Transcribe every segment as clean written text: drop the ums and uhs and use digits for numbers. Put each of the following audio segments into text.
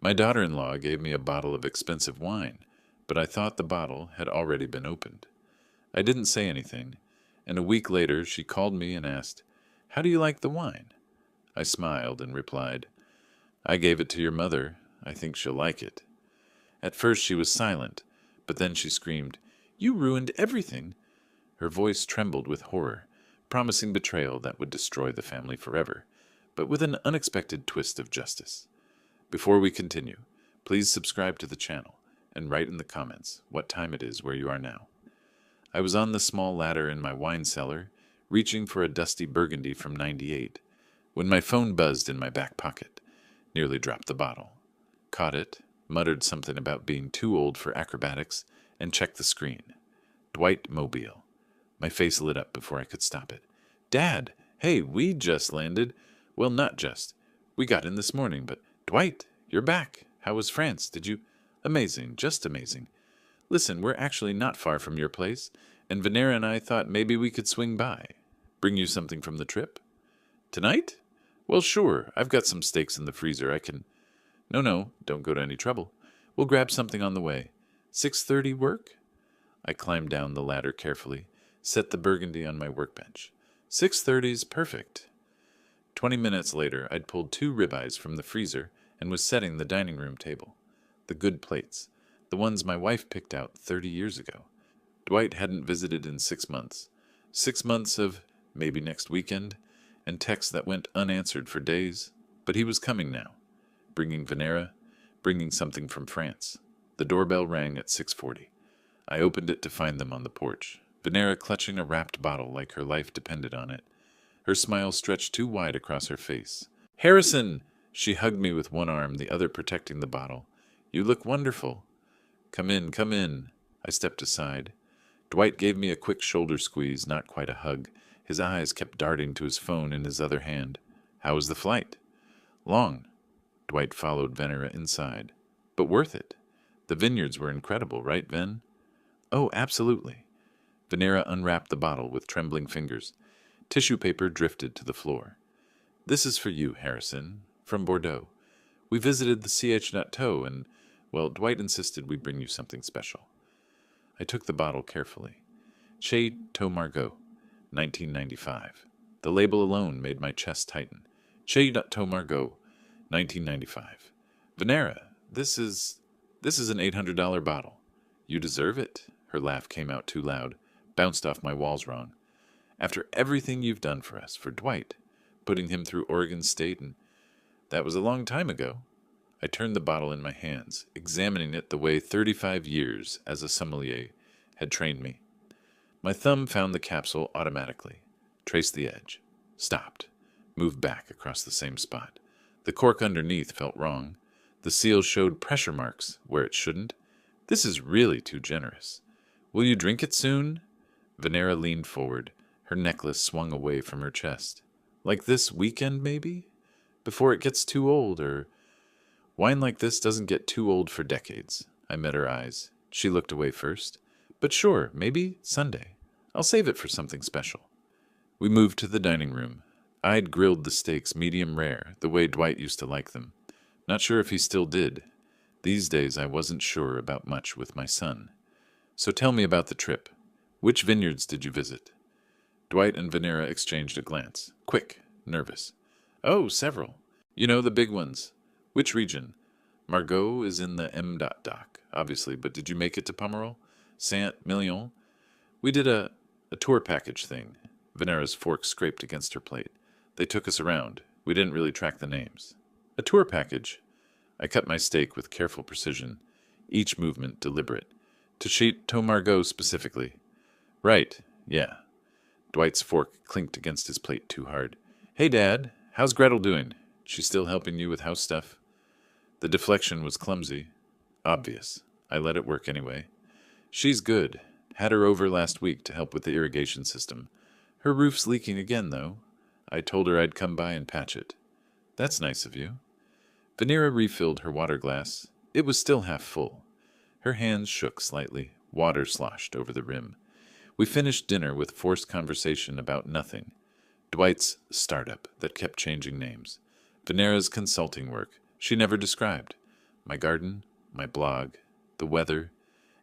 My daughter-in-law gave me a bottle of expensive wine, but I thought the bottle had already been opened. I didn't say anything, and a week later she called me and asked, "How do you like the wine?" I smiled and replied, "I gave it to your mother. I think she'll like it." At first she was silent, but then she screamed, "You ruined everything!" Her voice trembled with horror, promising betrayal that would destroy the family forever, but with an unexpected twist of justice. Before we continue, please subscribe to the channel and write in the comments what time it is where you are now. I was on the small ladder in my wine cellar, reaching for a dusty Burgundy from '98, when my phone buzzed in my back pocket. Nearly dropped the bottle. Caught it, muttered something about being too old for acrobatics, and checked the screen. Dwight Mobile. My face lit up before I could stop it. "Dad! Hey, we just landed." "Well, not just. We got in this morning, but Dwight, you're back. How was France? Did you—" "Amazing, just amazing. Listen, we're actually not far from your place, and Venera and I thought maybe we could swing by. Bring you something from the trip?" "Tonight? Well, sure. I've got some steaks in the freezer. I can—" No, don't go to any trouble. We'll grab something on the way. 6:30 work?" I climbed down the ladder carefully, set the Burgundy on my workbench. 6:30's perfect. 20 minutes later, I'd pulled 2 ribeyes from the freezer and was setting the dining room table. The good plates, the ones my wife picked out 30 years ago. Dwight hadn't visited in 6 months. 6 months of maybe next weekend, and texts that went unanswered for days, but he was coming now. Bringing Venera, bringing something from France. The doorbell rang at 6:40. I opened it to find them on the porch, Venera clutching a wrapped bottle like her life depended on it. Her smile stretched too wide across her face. "Harrison!" She hugged me with one arm, the other protecting the bottle. "You look wonderful." Come in, come in." I stepped aside. Dwight gave me a quick shoulder squeeze, not quite a hug. His eyes kept darting to his phone in his other hand. "How was the flight?" "Long." Dwight followed Venera inside. "But worth it. The vineyards were incredible, right, Ven?" "Oh, absolutely." Venera unwrapped the bottle with trembling fingers. Tissue paper drifted to the floor. "This is for you, Harrison, from Bordeaux. We visited the Siege Chateau, and, well, Dwight insisted we bring you something special." I took the bottle carefully. Chateau Margaux, 1995. The label alone made my chest tighten. Chateau Margaux, 1995. "Venera, this is an $800 bottle." "You deserve it." Her laugh came out too loud, bounced off my walls wrong. "After everything you've done for us, for Dwight, putting him through Oregon State, and that was a long time ago." I turned the bottle in my hands, examining it the way 35 years as a sommelier had trained me. My thumb found the capsule automatically, traced the edge, stopped, moved back across the same spot. The cork underneath felt wrong. The seal showed pressure marks where it shouldn't. This is really too generous. "Will you drink it soon?" Venera leaned forward. Her necklace swung away from her chest. "Like this weekend, maybe? Before it gets too old, or—" "Wine like this doesn't get too old for decades." I met her eyes. She looked away first. "But sure, maybe Sunday. I'll save it for something special." We moved to the dining room. I'd grilled the steaks medium rare, the way Dwight used to like them. Not sure if he still did. These days I wasn't sure about much with my son. "So tell me about the trip. Which vineyards did you visit?" Dwight and Venera exchanged a glance. Quick, nervous. "Oh, several. You know, the big ones." "Which region?" "Margaux is in the M. Dock, obviously, but did you make it to Pomerol? Saint-Emilion?" "We did a tour package thing." Venera's fork scraped against her plate. "They took us around. We didn't really track the names." "A tour package?" I cut my steak with careful precision, each movement deliberate. "To Chateau Margaux specifically." "Right, yeah." Dwight's fork clinked against his plate too hard. "Hey, Dad, how's Gretel doing? She still helping you with house stuff?" The deflection was clumsy. Obvious. I let it work anyway. "She's good. Had her over last week to help with the irrigation system. Her roof's leaking again, though. I told her I'd come by and patch it." "That's nice of you." Venera refilled her water glass. It was still half full. Her hands shook slightly. Water sloshed over the rim. We finished dinner with forced conversation about nothing. Dwight's startup that kept changing names. Venera's consulting work she never described. My garden, my blog, the weather.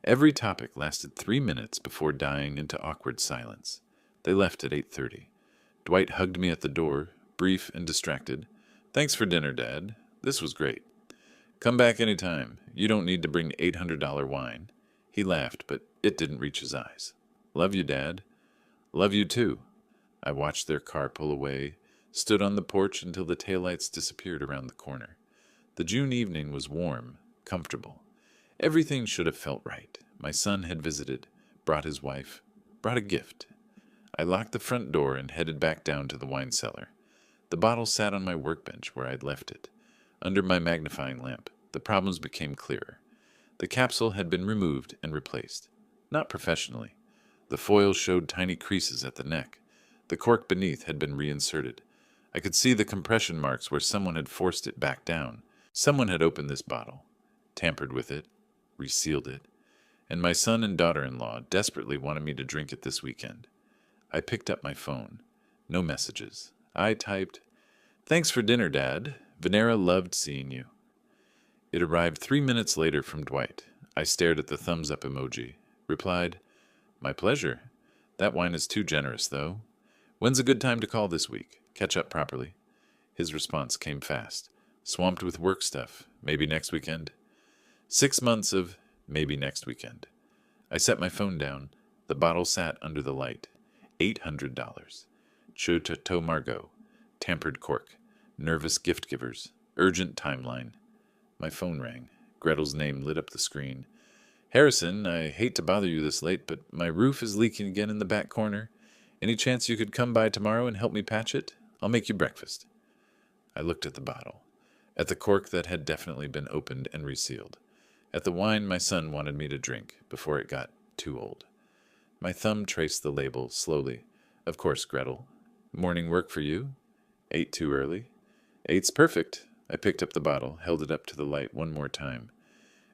Every topic lasted 3 minutes before dying into awkward silence. They left at 8:30. Dwight hugged me at the door, brief and distracted. "Thanks for dinner, Dad. This was great. Come back any time. You don't need to bring $800 wine." He laughed, but it didn't reach his eyes. "Love you, Dad." "Love you too." I watched their car pull away, stood on the porch until the taillights disappeared around the corner. The June evening was warm, comfortable. Everything should have felt right. My son had visited, brought his wife, brought a gift. I locked the front door and headed back down to the wine cellar. The bottle sat on my workbench where I'd left it. Under my magnifying lamp, the problems became clearer. The capsule had been removed and replaced. Not professionally. The foil showed tiny creases at the neck. The cork beneath had been reinserted. I could see the compression marks where someone had forced it back down. Someone had opened this bottle, tampered with it, resealed it, and my son and daughter-in-law desperately wanted me to drink it this weekend. I picked up my phone. No messages. I typed, "Thanks for dinner, Dad. Venera loved seeing you." It arrived 3 minutes later from Dwight. I stared at the thumbs-up emoji. Replied, "My pleasure. That wine is too generous, though. When's a good time to call this week? Catch up properly." His response came fast. "Swamped with work stuff. Maybe next weekend." 6 months of maybe next weekend. I set my phone down. The bottle sat under the light. $800. Chateau Margaux. Tampered cork. Nervous gift givers. Urgent timeline. My phone rang. Gretel's name lit up the screen. "Harrison, I hate to bother you this late, but my roof is leaking again in the back corner. Any chance you could come by tomorrow and help me patch it? I'll make you breakfast." I looked at the bottle. At the cork that had definitely been opened and resealed. At the wine my son wanted me to drink before it got too old. My thumb traced the label slowly. "Of course, Gretel. Morning work for you? 8 too early?" "8's perfect." I picked up the bottle, held it up to the light one more time.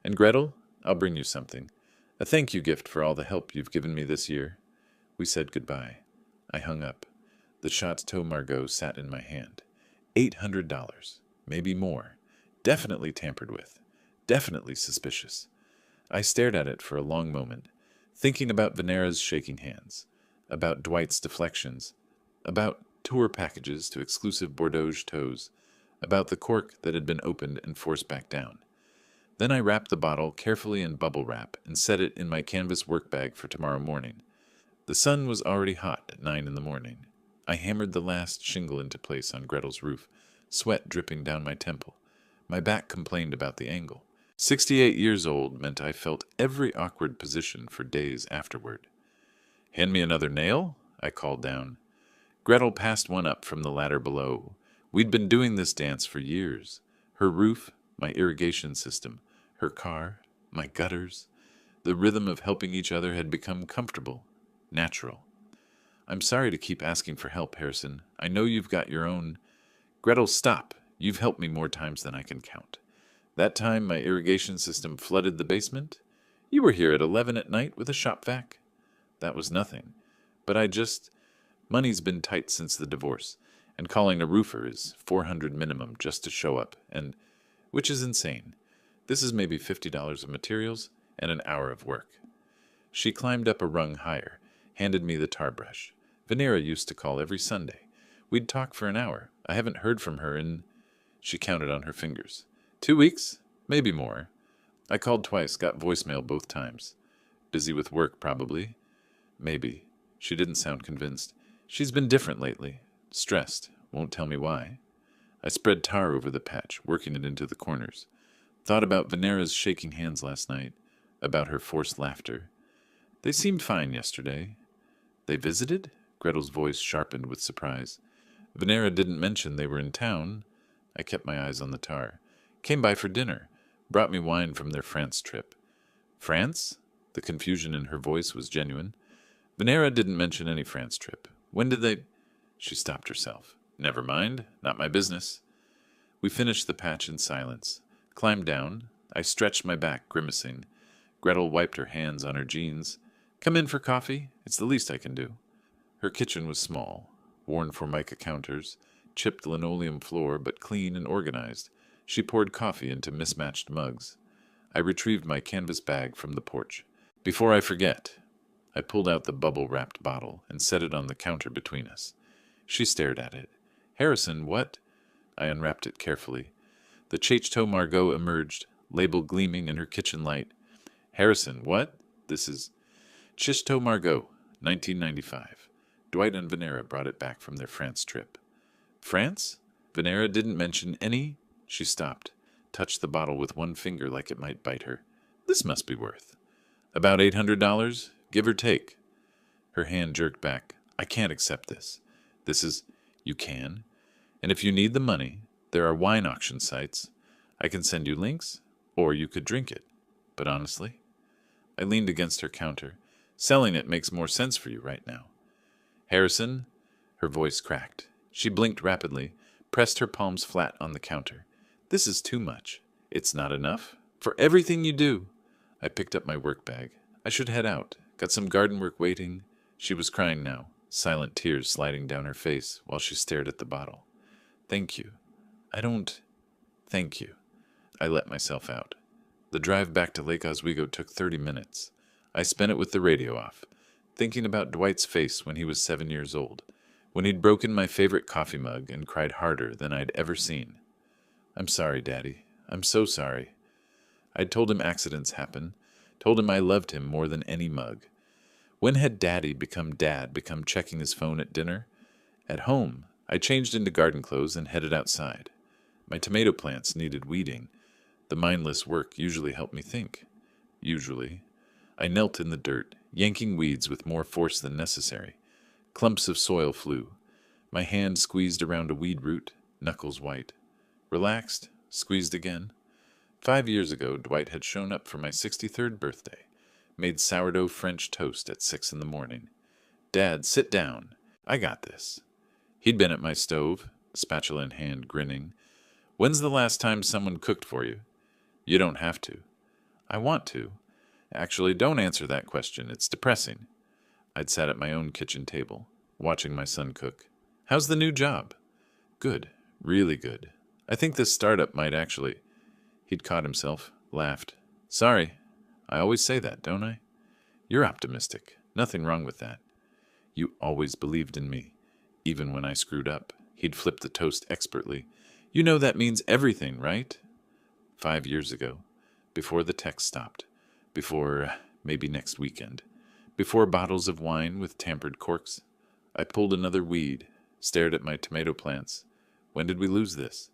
"And Gretel, I'll bring you something. A thank you gift for all the help you've given me this year." We said goodbye. I hung up. The Chateau Margaux sat in my hand. $800. Maybe more. Definitely tampered with. Definitely suspicious. I stared at it for a long moment, thinking about Venera's shaking hands, about Dwight's deflections, about tour packages to exclusive Bordeaux toes, about the cork that had been opened and forced back down. Then I wrapped the bottle carefully in bubble wrap and set it in my canvas work bag for tomorrow morning. The sun was already hot at 9 in the morning. I hammered the last shingle into place on Gretel's roof, sweat dripping down my temple. My back complained about the angle. 68 years old meant I felt every awkward position for days afterward. "Hand me another nail?" I called down. Gretel passed one up from the ladder below. We'd been doing this dance for years. Her roof, my irrigation system, her car, my gutters. The rhythm of helping each other had become comfortable, natural. "I'm sorry to keep asking for help, Harrison. I know you've got your own—" "Gretel, stop. You've helped me more times than I can count. That time my irrigation system flooded the basement, you were here at 11 at night with a shop vac. That was nothing. But money's been tight since the divorce, and calling a roofer is $400 minimum just to show up, which is insane. This is maybe $50 of materials and an hour of work." She climbed up a rung higher, handed me the tar brush. Venera used to call every Sunday. We'd talk for an hour. I haven't heard from her in... She counted on her fingers. 2 weeks? Maybe more. I called twice, got voicemail both times. Busy with work, probably. Maybe. She didn't sound convinced. She's been different lately. Stressed. Won't tell me why. I spread tar over the patch, working it into the corners. Thought about Venera's shaking hands last night. About her forced laughter. They seemed fine yesterday. They visited? Gretel's voice sharpened with surprise. Venera didn't mention they were in town. I kept my eyes on the tar. Came by for dinner. Brought me wine from their France trip. France? The confusion in her voice was genuine. Venera didn't mention any France trip. When did they... She stopped herself. Never mind. Not my business. We finished the patch in silence. Climbed down. I stretched my back, grimacing. Gretel wiped her hands on her jeans. "Come in for coffee? It's the least I can do." Her kitchen was small. Worn Formica counters. Chipped linoleum floor, but clean and organized. She poured coffee into mismatched mugs. I retrieved my canvas bag from the porch. Before I forget, I pulled out the bubble-wrapped bottle and set it on the counter between us. She stared at it. Harrison, what? I unwrapped it carefully. The Chateau Margaux emerged, label gleaming in her kitchen light. Harrison, what? This is Chateau Margaux, 1995. Dwight and Venera brought it back from their France trip. France? Venera didn't mention any. She stopped, touched the bottle with one finger like it might bite her. This must be worth about $800, give or take. Her hand jerked back. I can't accept this. This is... You can. And if you need the money, there are wine auction sites. I can send you links, or you could drink it. But honestly, I leaned against her counter. Selling it makes more sense for you right now. Harrison? Her voice cracked. She blinked rapidly, pressed her palms flat on the counter. This is too much. It's not enough. For everything you do. I picked up my work bag. I should head out. Got some garden work waiting. She was crying now, silent tears sliding down her face while she stared at the bottle. Thank you. I don't... Thank you. I let myself out. The drive back to Lake Oswego took 30 minutes. I spent it with the radio off, thinking about Dwight's face when he was 7 years old, when he'd broken my favorite coffee mug and cried harder than I'd ever seen. I'm sorry, Daddy. I'm so sorry. I'd told him accidents happen, told him I loved him more than any mug. When had Daddy become Dad, become checking his phone at dinner? At home, I changed into garden clothes and headed outside. My tomato plants needed weeding. The mindless work usually helped me think. Usually. I knelt in the dirt, yanking weeds with more force than necessary. Clumps of soil flew. My hand squeezed around a weed root, knuckles white. Relaxed, squeezed again. 5 years ago, Dwight had shown up for my 63rd birthday, made sourdough French toast at 6 in the morning. Dad, sit down. I got this. He'd been at my stove, spatula in hand, grinning. When's the last time someone cooked for you? You don't have to. I want to. Actually, don't answer that question. It's depressing. I'd sat at my own kitchen table, watching my son cook. How's the new job? Good. Really good. I think this startup might actually... He'd caught himself, laughed. Sorry. I always say that, don't I? You're optimistic. Nothing wrong with that. You always believed in me, even when I screwed up. He'd flipped the toast expertly. You know that means everything, right? 5 years ago, before the text stopped, before maybe next weekend, before bottles of wine with tampered corks, I pulled another weed, stared at my tomato plants. When did we lose this?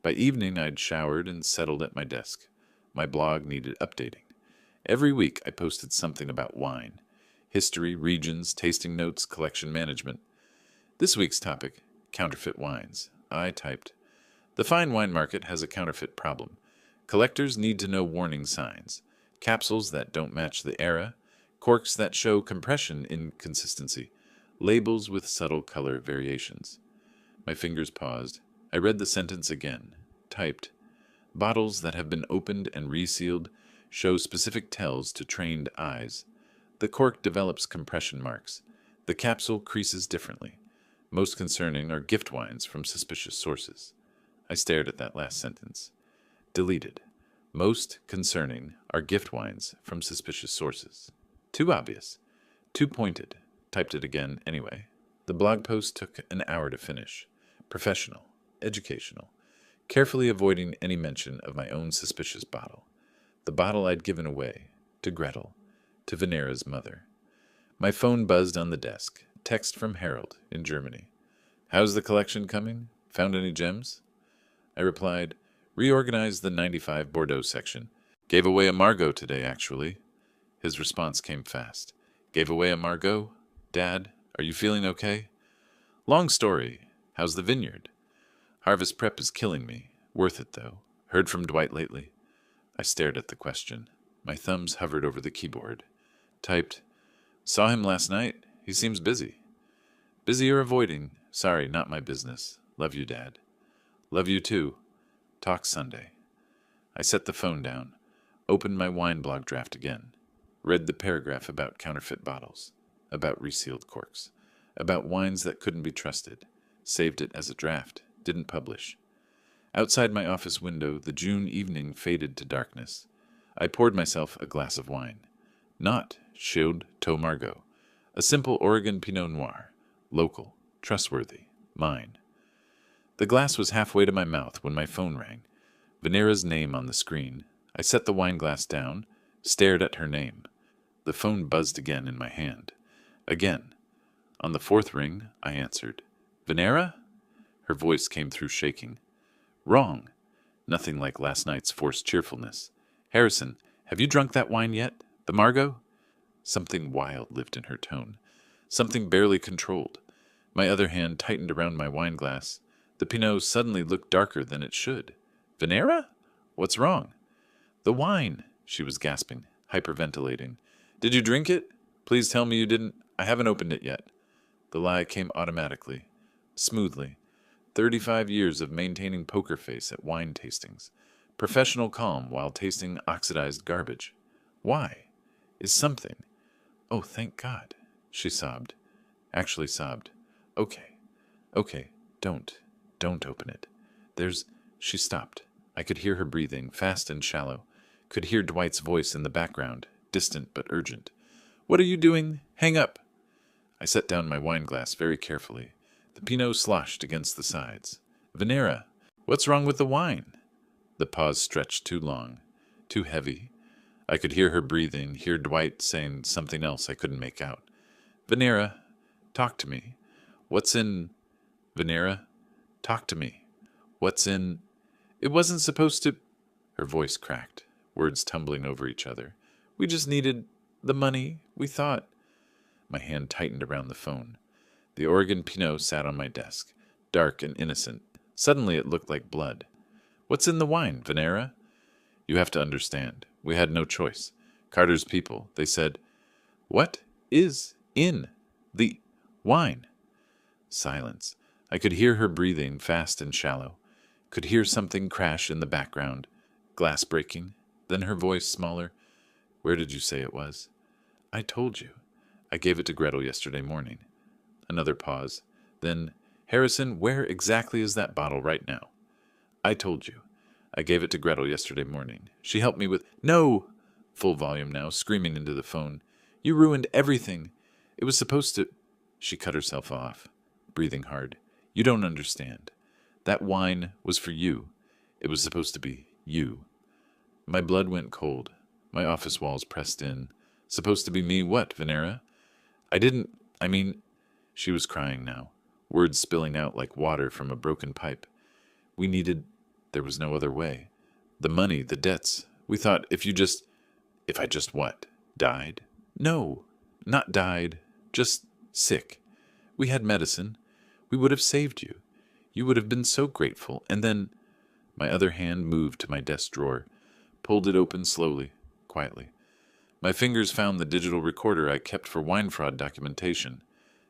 By evening, I'd showered and settled at my desk. My blog needed updating. Every week, I posted something about wine. History, regions, tasting notes, collection management. This week's topic, counterfeit wines. I typed, the fine wine market has a counterfeit problem. Collectors need to know warning signs. Capsules that don't match the era. Corks that show compression inconsistency. Labels with subtle color variations. My fingers paused. I read the sentence again. Typed, bottles that have been opened and resealed show specific tells to trained eyes. The cork develops compression marks. The capsule creases differently. Most concerning are gift wines from suspicious sources. I stared at that last sentence. Deleted. Most concerning are gift wines from suspicious sources. Too obvious. Too pointed. Typed it again anyway. The blog post took an hour to finish. Professional. Educational. Carefully avoiding any mention of my own suspicious bottle. The bottle I'd given away. To Gretel. To Venera's mother. My phone buzzed on the desk. Text from Harold in Germany. How's the collection coming? Found any gems? I replied, reorganized the 95 Bordeaux section. Gave away a Margaux today, actually. His response came fast. Gave away a Margaux? Dad, are you feeling okay? Long story. How's the vineyard? Harvest prep is killing me. Worth it, though. Heard from Dwight lately? I stared at the question. My thumbs hovered over the keyboard. Typed, saw him last night. He seems busy. Busy or avoiding? Sorry, not my business. Love you, Dad. Love you, too. Talk Sunday. I set the phone down, opened my wine blog draft again, read the paragraph about counterfeit bottles, about resealed corks, about wines that couldn't be trusted, saved it as a draft, didn't publish. Outside my office window, the June evening faded to darkness. I poured myself a glass of wine. Not Chilled to Margot. A simple Oregon Pinot Noir. Local. Trustworthy. Mine. The glass was halfway to my mouth when my phone rang. Venera's name on the screen. I set the wine glass down, stared at her name. The phone buzzed again in my hand. Again. On the fourth ring, I answered. Venera? Her voice came through shaking. Wrong. Nothing like last night's forced cheerfulness. Harrison, have you drunk that wine yet? The Margot? Something wild lived in her tone. Something barely controlled. My other hand tightened around my wine glass. The Pinot suddenly looked darker than it should. Venera? What's wrong? The wine, she was gasping, hyperventilating. Did you drink it? Please tell me you didn't. I haven't opened it yet. The lie came automatically, smoothly. 35 years of maintaining poker face at wine tastings. Professional calm while tasting oxidized garbage. Why? Is something. Oh, thank God, she sobbed. Actually sobbed. Okay, don't open it. She stopped. I could hear her breathing, fast and shallow. Could hear Dwight's voice in the background, distant but urgent. What are you doing? Hang up. I set down my wine glass very carefully. The Pinot sloshed against the sides. Venera, what's wrong with the wine? The pause stretched too long, too heavy. I could hear her breathing, hear Dwight saying something else I couldn't make out. Venera, talk to me. What's in... Venera, talk to me. What's in... It wasn't supposed to... Her voice cracked, words tumbling over each other. We just needed the money, we thought. My hand tightened around the phone. The Oregon Pinot sat on my desk, dark and innocent. Suddenly it looked like blood. What's in the wine, Venera? You have to understand. We had no choice. Carter's people, they said, what is in the wine? Silence. I could hear her breathing, fast and shallow. Could hear something crash in the background. Glass breaking. Then her voice smaller. Where did you say it was? I told you. I gave it to Gretel yesterday morning. Another pause. Then, Harrison, where exactly is that bottle right now? I told you. I gave it to Gretel yesterday morning. She helped me with... No! Full volume now, screaming into the phone. You ruined everything. It was supposed to... She cut herself off, breathing hard. You don't understand. That wine was for you. It was supposed to be you. My blood went cold. My office walls pressed in. Supposed to be me what, Venera? I mean... She was crying now, words spilling out like water from a broken pipe. We needed... There was no other way. The money, the debts. We thought if I just what? Died? No, not died. Just sick. We had medicine. We would have saved you. You would have been so grateful. And then... My other hand moved to my desk drawer, pulled it open slowly, quietly. My fingers found the digital recorder I kept for wine fraud documentation.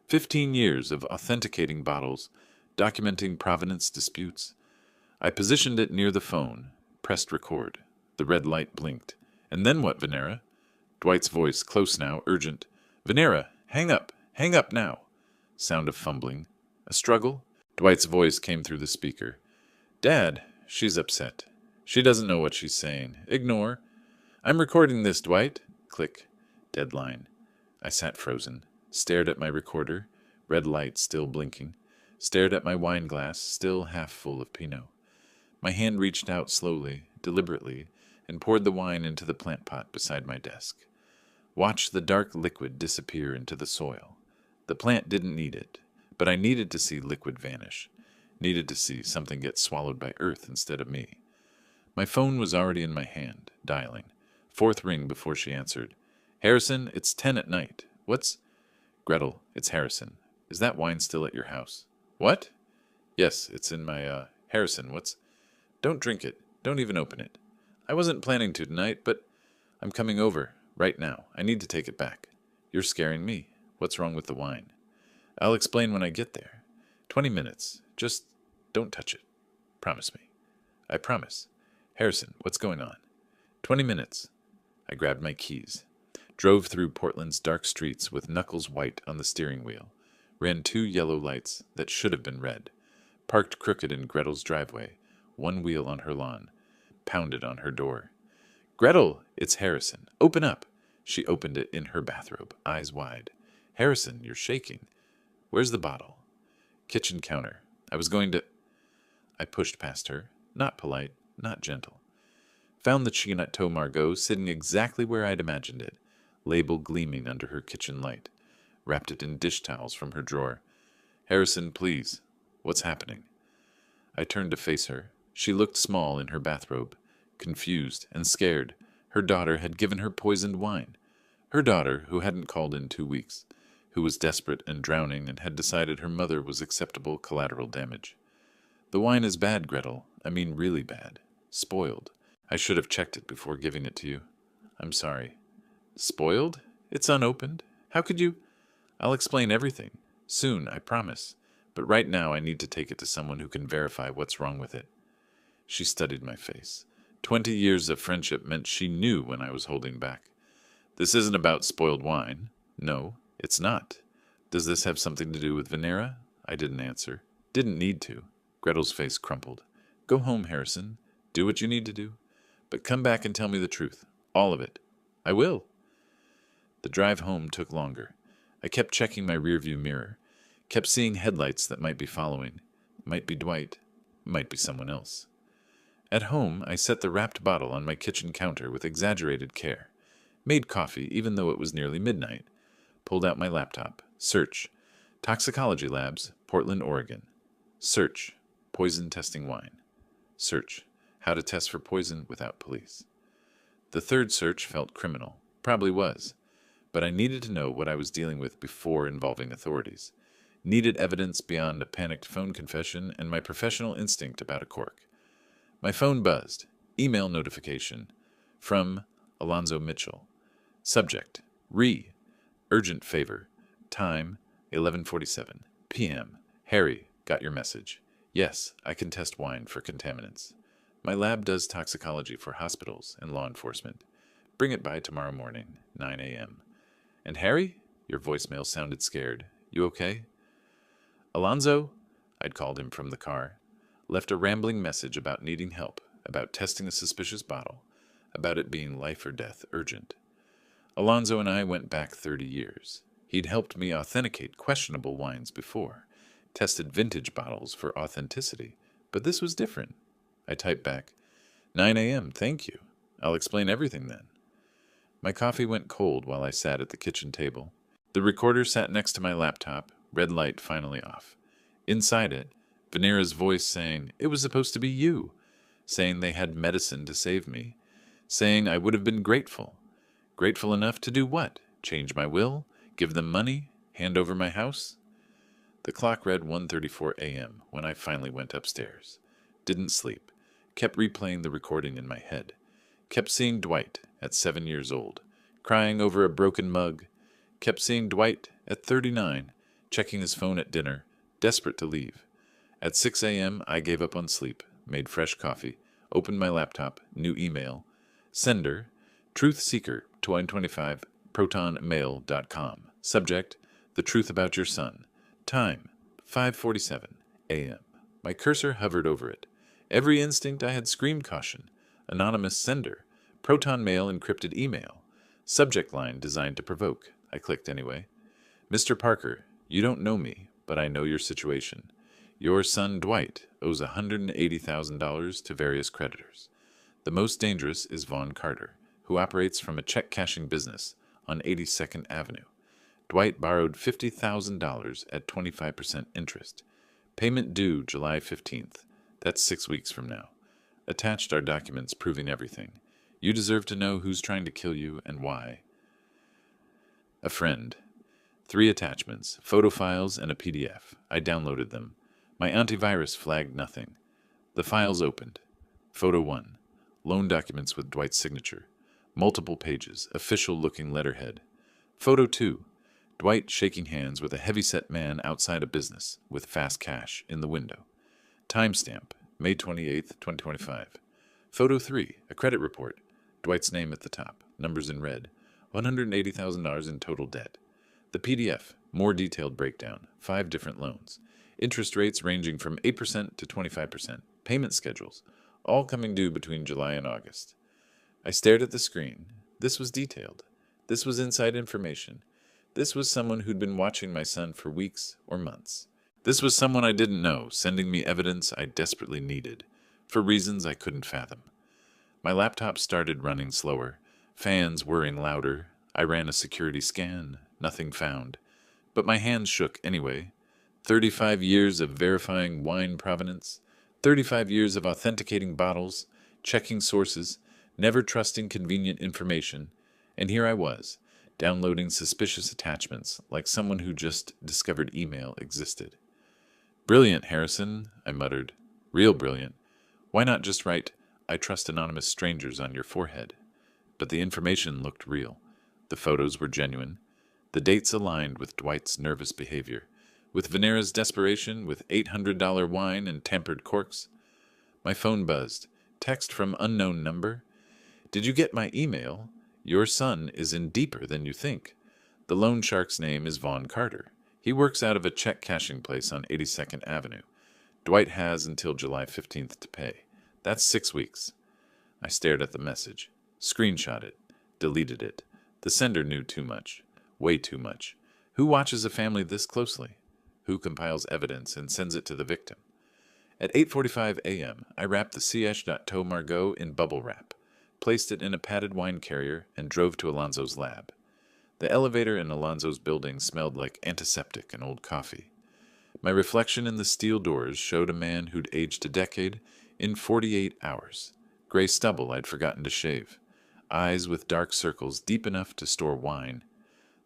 15 years of authenticating bottles, documenting provenance disputes. I positioned it near the phone, pressed record. The red light blinked. And then what, Venera? Dwight's voice, close now, urgent. Venera, hang up now. Sound of fumbling. A struggle? Dwight's voice came through the speaker. Dad, she's upset. She doesn't know what she's saying. Ignore. I'm recording this, Dwight. Click. Deadline. I sat frozen. Stared at my recorder, red light still blinking, stared at my wine glass, still half full of Pinot. My hand reached out slowly, deliberately, and poured the wine into the plant pot beside my desk. Watched the dark liquid disappear into the soil. The plant didn't need it, but I needed to see liquid vanish, needed to see something get swallowed by earth instead of me. My phone was already in my hand, dialing. Fourth ring before she answered. Harrison, it's 10 at night. What's... Gretel, it's Harrison. Is that wine still at your house? What? Yes, it's in my, Harrison, what's... Don't drink it. Don't even open it. I wasn't planning to tonight, but I'm coming over, right now. I need to take it back. You're scaring me. What's wrong with the wine? I'll explain when I get there. 20 minutes. Just don't touch it. Promise me. I promise. Harrison, what's going on? 20 minutes. I grabbed my keys. Drove through Portland's dark streets with knuckles white on the steering wheel. Ran 2 yellow lights that should have been red. Parked crooked in Gretel's driveway. one wheel on her lawn, pounded on her door. "Gretel, it's Harrison. Open up." She opened it in her bathrobe, eyes wide. "Harrison, you're shaking. Where's the bottle?" "Kitchen counter. I was going to—" I pushed past her, not polite, not gentle. Found the Chateau Margaux sitting exactly where I'd imagined it, label gleaming under her kitchen light. Wrapped it in dish towels from her drawer. "Harrison, please. What's happening?" I turned to face her. She looked small in her bathrobe, confused and scared. Her daughter had given her poisoned wine. Her daughter, who hadn't called in 2 weeks, who was desperate and drowning and had decided her mother was acceptable collateral damage. "The wine is bad, Gretel. I mean really bad. Spoiled. I should have checked it before giving it to you. I'm sorry." "Spoiled? It's unopened. How could you—" "I'll explain everything. Soon, I promise. But right now I need to take it to someone who can verify what's wrong with it." She studied my face. 20 years of friendship meant she knew when I was holding back. "This isn't about spoiled wine." "No, it's not." "Does this have something to do with Venera?" I didn't answer. Didn't need to. Gretel's face crumpled. "Go home, Harrison. Do what you need to do. But come back and tell me the truth. All of it." "I will." The drive home took longer. I kept checking my rearview mirror. Kept seeing headlights that might be following. Might be Dwight. Might be someone else. At home, I set the wrapped bottle on my kitchen counter with exaggerated care. Made coffee, even though it was nearly midnight. Pulled out my laptop. Search. Toxicology Labs, Portland, Oregon. Search. Poison testing wine. Search. How to test for poison without police. The third search felt criminal. Probably was. But I needed to know what I was dealing with before involving authorities. Needed evidence beyond a panicked phone confession and my professional instinct about a cork. My phone buzzed. Email notification. From Alonzo Mitchell. Subject. Urgent favor. Time 11:47 p.m. Harry, got your message. Yes, I can test wine for contaminants. My lab does toxicology for hospitals and law enforcement. Bring it by tomorrow morning, 9 a.m. And Harry? Your voicemail sounded scared. You okay? Alonzo? I'd called him from the car. Left a rambling message about needing help, about testing a suspicious bottle, about it being life or death urgent. Alonzo and I went back 30 years. He'd helped me authenticate questionable wines before, tested vintage bottles for authenticity, but this was different. I typed back, 9 a.m., thank you. I'll explain everything then. My coffee went cold while I sat at the kitchen table. The recorder sat next to my laptop, red light finally off. Inside it, Venera's voice saying, it was supposed to be you, saying they had medicine to save me, saying I would have been grateful. Grateful enough to do what? Change my will? Give them money? Hand over my house? The clock read 1:34 a.m. when I finally went upstairs. Didn't sleep. Kept replaying the recording in my head. Kept seeing Dwight at 7 years old, crying over a broken mug. Kept seeing Dwight at 39, checking his phone at dinner, desperate to leave. At 6 a.m., I gave up on sleep, made fresh coffee, opened my laptop, new email. Sender, Truth Seeker, 2025, protonmail.com. Subject, The Truth About Your Son. Time, 5:47 a.m. My cursor hovered over it. Every instinct I had screamed caution. Anonymous sender. Proton Mail encrypted email. Subject line designed to provoke. I clicked anyway. Mr. Parker, you don't know me, but I know your situation. Your son Dwight owes $180,000 to various creditors. The most dangerous is Vaughn Carter, who operates from a check-cashing business on 82nd Avenue. Dwight borrowed $50,000 at 25% interest. Payment due July 15th. That's 6 weeks from now. Attached are documents proving everything. You deserve to know who's trying to kill you and why. A friend. 3 attachments, photo files, and a PDF. I downloaded them. My antivirus flagged nothing. The files opened. Photo 1. Loan documents with Dwight's signature. Multiple pages, official-looking letterhead. Photo 2. Dwight shaking hands with a heavy-set man outside a business with fast cash in the window. Timestamp, May 28, 2025. Photo 3. A credit report. Dwight's name at the top, numbers in red. $180,000 in total debt. The PDF, more detailed breakdown, 5 different loans. interest rates ranging from 8% to 25%, payment schedules, all coming due between July and August. I stared at the screen. This was detailed. This was inside information. This was someone who'd been watching my son for weeks or months. This was someone I didn't know, sending me evidence I desperately needed, for reasons I couldn't fathom. My laptop started running slower, fans whirring louder. I ran a security scan, nothing found. But my hands shook anyway. 35 years of verifying wine provenance, 35 years of authenticating bottles, checking sources, never trusting convenient information, and here I was, downloading suspicious attachments like someone who just discovered email existed. "Brilliant, Harrison," I muttered. "Real brilliant. Why not just write, 'I trust anonymous strangers' on your forehead?" But the information looked real. The photos were genuine. The dates aligned with Dwight's nervous behavior, with Venera's desperation, with $800 wine and tampered corks. My phone buzzed. Text from unknown number. "Did you get my email? Your son is in deeper than you think. The loan shark's name is Vaughn Carter. He works out of a check cashing place on 82nd Avenue. Dwight has until July 15th to pay. That's 6 weeks." I stared at the message, screenshot it, deleted it. The sender knew too much. Way too much. Who watches a family this closely? Who compiles evidence and sends it to the victim? At 8:45 a.m., I wrapped the CH.tow Margot in bubble wrap, placed it in a padded wine carrier, and drove to Alonzo's lab. The elevator in Alonzo's building smelled like antiseptic and old coffee. My reflection in the steel doors showed a man who'd aged a decade in 48 hours. Gray stubble I'd forgotten to shave. Eyes with dark circles deep enough to store wine.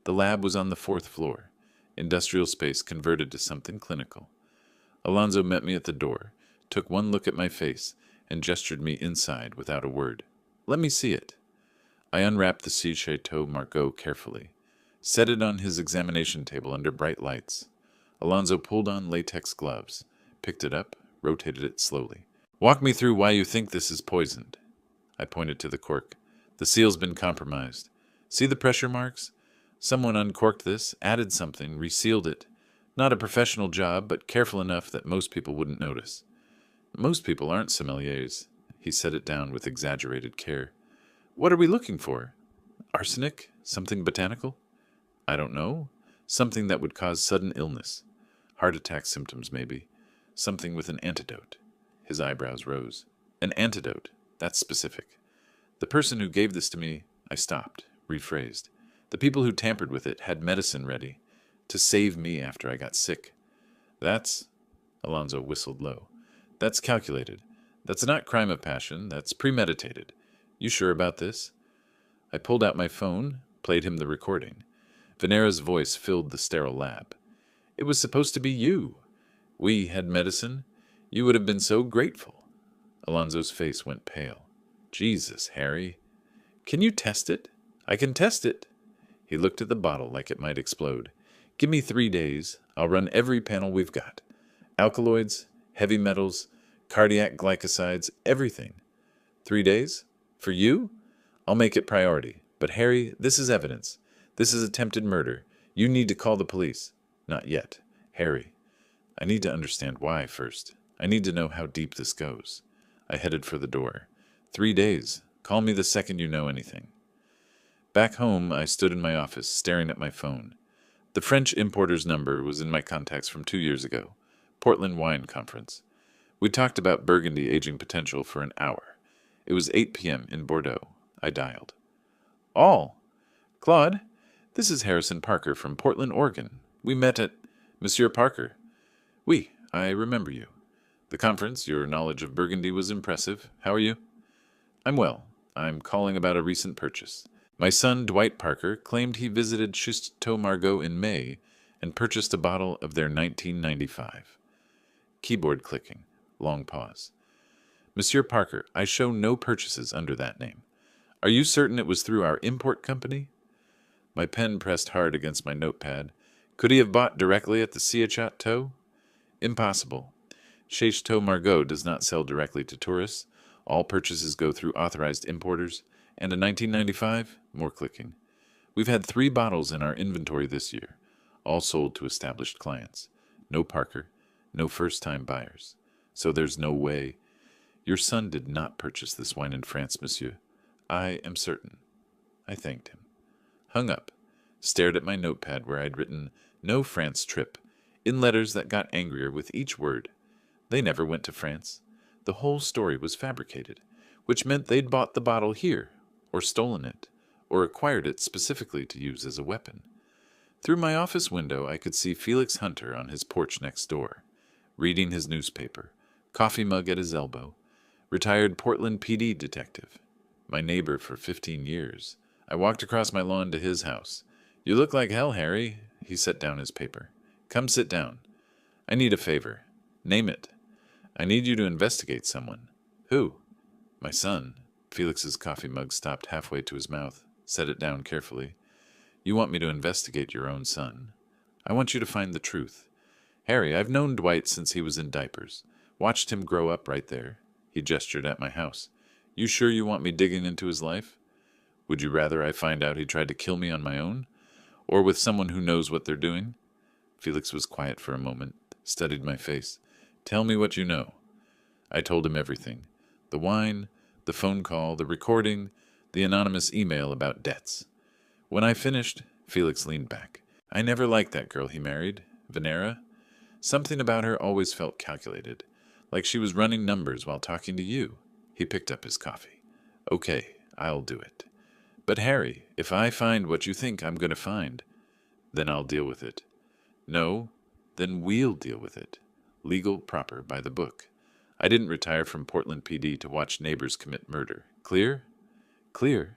The lab was on the 4th floor. Industrial space converted to something clinical. Alonzo met me at the door, took one look at my face, and gestured me inside without a word. "Let me see it." I unwrapped the CH.tow Margot carefully, set it on his examination table under bright lights. Alonzo pulled on latex gloves, picked it up, rotated it slowly. "Walk me through why you think this is poisoned." I pointed to the cork. "The seal's been compromised. See the pressure marks? Someone uncorked this, added something, resealed it. Not a professional job, but careful enough that most people wouldn't notice." "Most people aren't sommeliers." He set it down with exaggerated care. "What are we looking for? Arsenic? Something botanical?" "I don't know. Something that would cause sudden illness. Heart attack symptoms, maybe. Something with an antidote." His eyebrows rose. "An antidote. That's specific. The person who gave this to me," I stopped, rephrased. "The people who tampered with it had medicine ready to save me after I got sick. That's," Alonzo whistled low, "that's calculated. That's not crime of passion. That's premeditated. You sure about this?" I pulled out my phone, played him the recording. Venera's voice filled the sterile lab. "It was supposed to be you. We had medicine. You would have been so grateful." Alonzo's face went pale. "Jesus, Harry. Can you test it?" "I can test it." He looked at the bottle like it might explode. "Give me 3 days. I'll run every panel we've got. Alkaloids, heavy metals, cardiac glycosides, everything. 3 days? For you? I'll make it priority. But Harry, this is evidence. This is attempted murder. You need to call the police." "Not yet. Harry, I need to understand why first. I need to know how deep this goes." I headed for the door. 3 days. Call me the second you know anything." Back home, I stood in my office, staring at my phone. The French importer's number was in my contacts from 2 years ago. Portland Wine Conference. We talked about Burgundy aging potential for an hour. It was 8 p.m. in Bordeaux. I dialed. "All. Claude, this is Harrison Parker from Portland, Oregon. We met at—" "Monsieur Parker." "Oui, I remember you. The conference, your knowledge of Burgundy was impressive. How are you?" "I'm well. I'm calling about a recent purchase. My son, Dwight Parker, claimed he visited Chateau Margaux in May and purchased a bottle of their 1995. Keyboard clicking. Long pause. "Monsieur Parker, I show no purchases under that name. Are you certain it was through our import company?" My pen pressed hard against my notepad. Could he have bought directly at the Chateau? Impossible. Chateau Margaux does not sell directly to tourists. All purchases go through authorized importers. And a 1995? More clicking. We've had 3 bottles in our inventory this year, all sold to established clients. No Parker, No first-time buyers. So there's no way. Your son did not purchase this wine in France, monsieur. I am certain. I thanked him. Hung up. Stared at my notepad where I'd written, "No France trip," in letters that got angrier with each word. They never went to France. The whole story was fabricated, which meant they'd bought the bottle here, or stolen it, or acquired it specifically to use as a weapon. Through my office window, I could see Felix Hunter on his porch next door, reading his newspaper, coffee mug at his elbow, retired Portland PD detective, my neighbor for 15 years. I walked across my lawn to his house. "You look like hell, Harry." He set down his paper. "Come sit down. I need a favor. Name it. I need you to investigate someone." "Who?" "My son." Felix's coffee mug stopped halfway to his mouth. Set it down carefully. "You want me to investigate your own son? I want you to find the truth. Harry, I've known Dwight since he was in diapers. Watched him grow up right there." He gestured at my house. "You sure you want me digging into his life? Would you rather I find out he tried to kill me on my own? Or with someone who knows what they're doing?" Felix was quiet for a moment, studied my face. "Tell me what you know." I told him everything. The wine, the phone call, the recording, the anonymous email about debts. When I finished, Felix leaned back. "I never liked that girl he married, Venera. Something about her always felt calculated, like she was running numbers while talking to you." He picked up his coffee. "Okay, I'll do it. But Harry, if I find what you think I'm going to find, then I'll deal with it. No, then we'll deal with it. Legal, proper, by the book. I didn't retire from Portland PD to watch neighbors commit murder. Clear?" "Clear.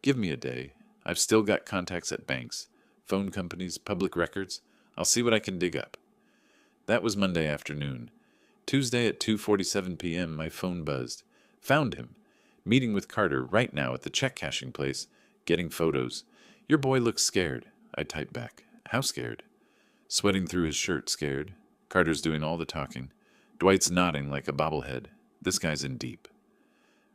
Give me a day. I've still got contacts at banks, phone companies, public records. I'll see what I can dig up." That was Monday afternoon. Tuesday at 2:47 p.m. my phone buzzed. Found him. Meeting with Carter right now at the check cashing place, getting photos. "Your boy looks scared." I typed back. "How scared?" "Sweating through his shirt, scared. Carter's doing all the talking. Dwight's nodding like a bobblehead. This guy's in deep."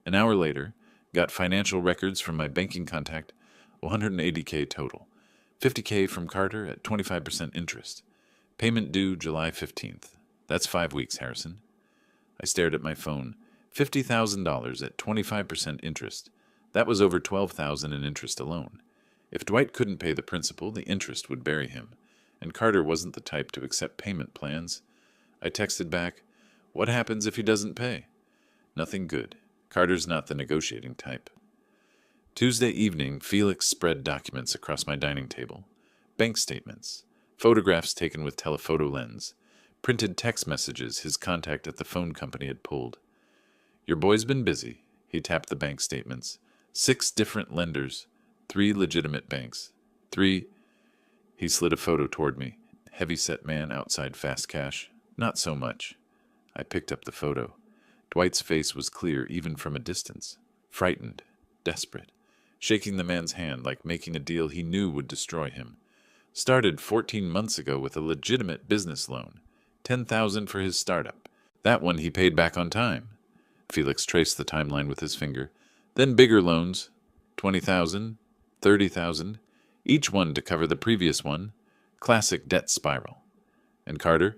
An hour later, got financial records from my banking contact, $180K total. $50K from Carter at 25% interest. Payment due July 15th. That's 5 weeks, Harrison. I stared at my phone. $50,000 at 25% interest. That was over $12,000 in interest alone. If Dwight couldn't pay the principal, the interest would bury him. And Carter wasn't the type to accept payment plans. I texted back, "What happens if he doesn't pay?" "Nothing good. Carter's not the negotiating type." Tuesday evening, Felix spread documents across my dining table. Bank statements, photographs taken with telephoto lens, printed text messages his contact at the phone company had pulled. "Your boy's been busy." He tapped the bank statements. 6 different lenders, 3 legitimate banks. 3. He slid a photo toward me. Heavy-set man outside Fast Cash. Not so much. I picked up the photo. Dwight's face was clear even from a distance. Frightened. Desperate. Shaking the man's hand like making a deal he knew would destroy him. Started 14 months ago with a legitimate business loan. $10,000 for his startup. That one he paid back on time. Felix traced the timeline with his finger. Then bigger loans. $20,000. $30,000. Each one to cover the previous one. Classic debt spiral. And Carter?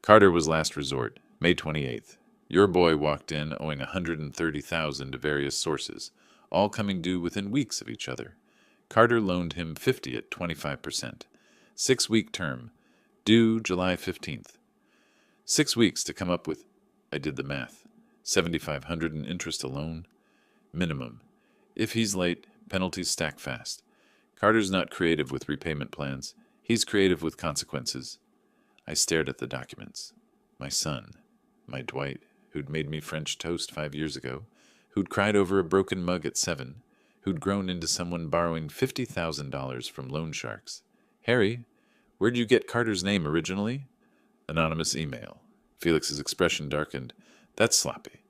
Carter was last resort, May 28th. Your boy walked in owing $130,000 to various sources, all coming due within weeks of each other. Carter loaned him $50 at 25%. 6-week term, due July 15th. 6 weeks to come up with, I did the math, $7,500 in interest alone. Minimum. If he's late, penalties stack fast. Carter's not creative with repayment plans. He's creative with consequences. I stared at the documents. My son, my Dwight, who'd made me French toast 5 years ago, who'd cried over a broken mug at 7, who'd grown into someone borrowing $50,000 from loan sharks. Harry, where'd you get Carter's name originally? Anonymous email. Felix's expression darkened. That's sloppy.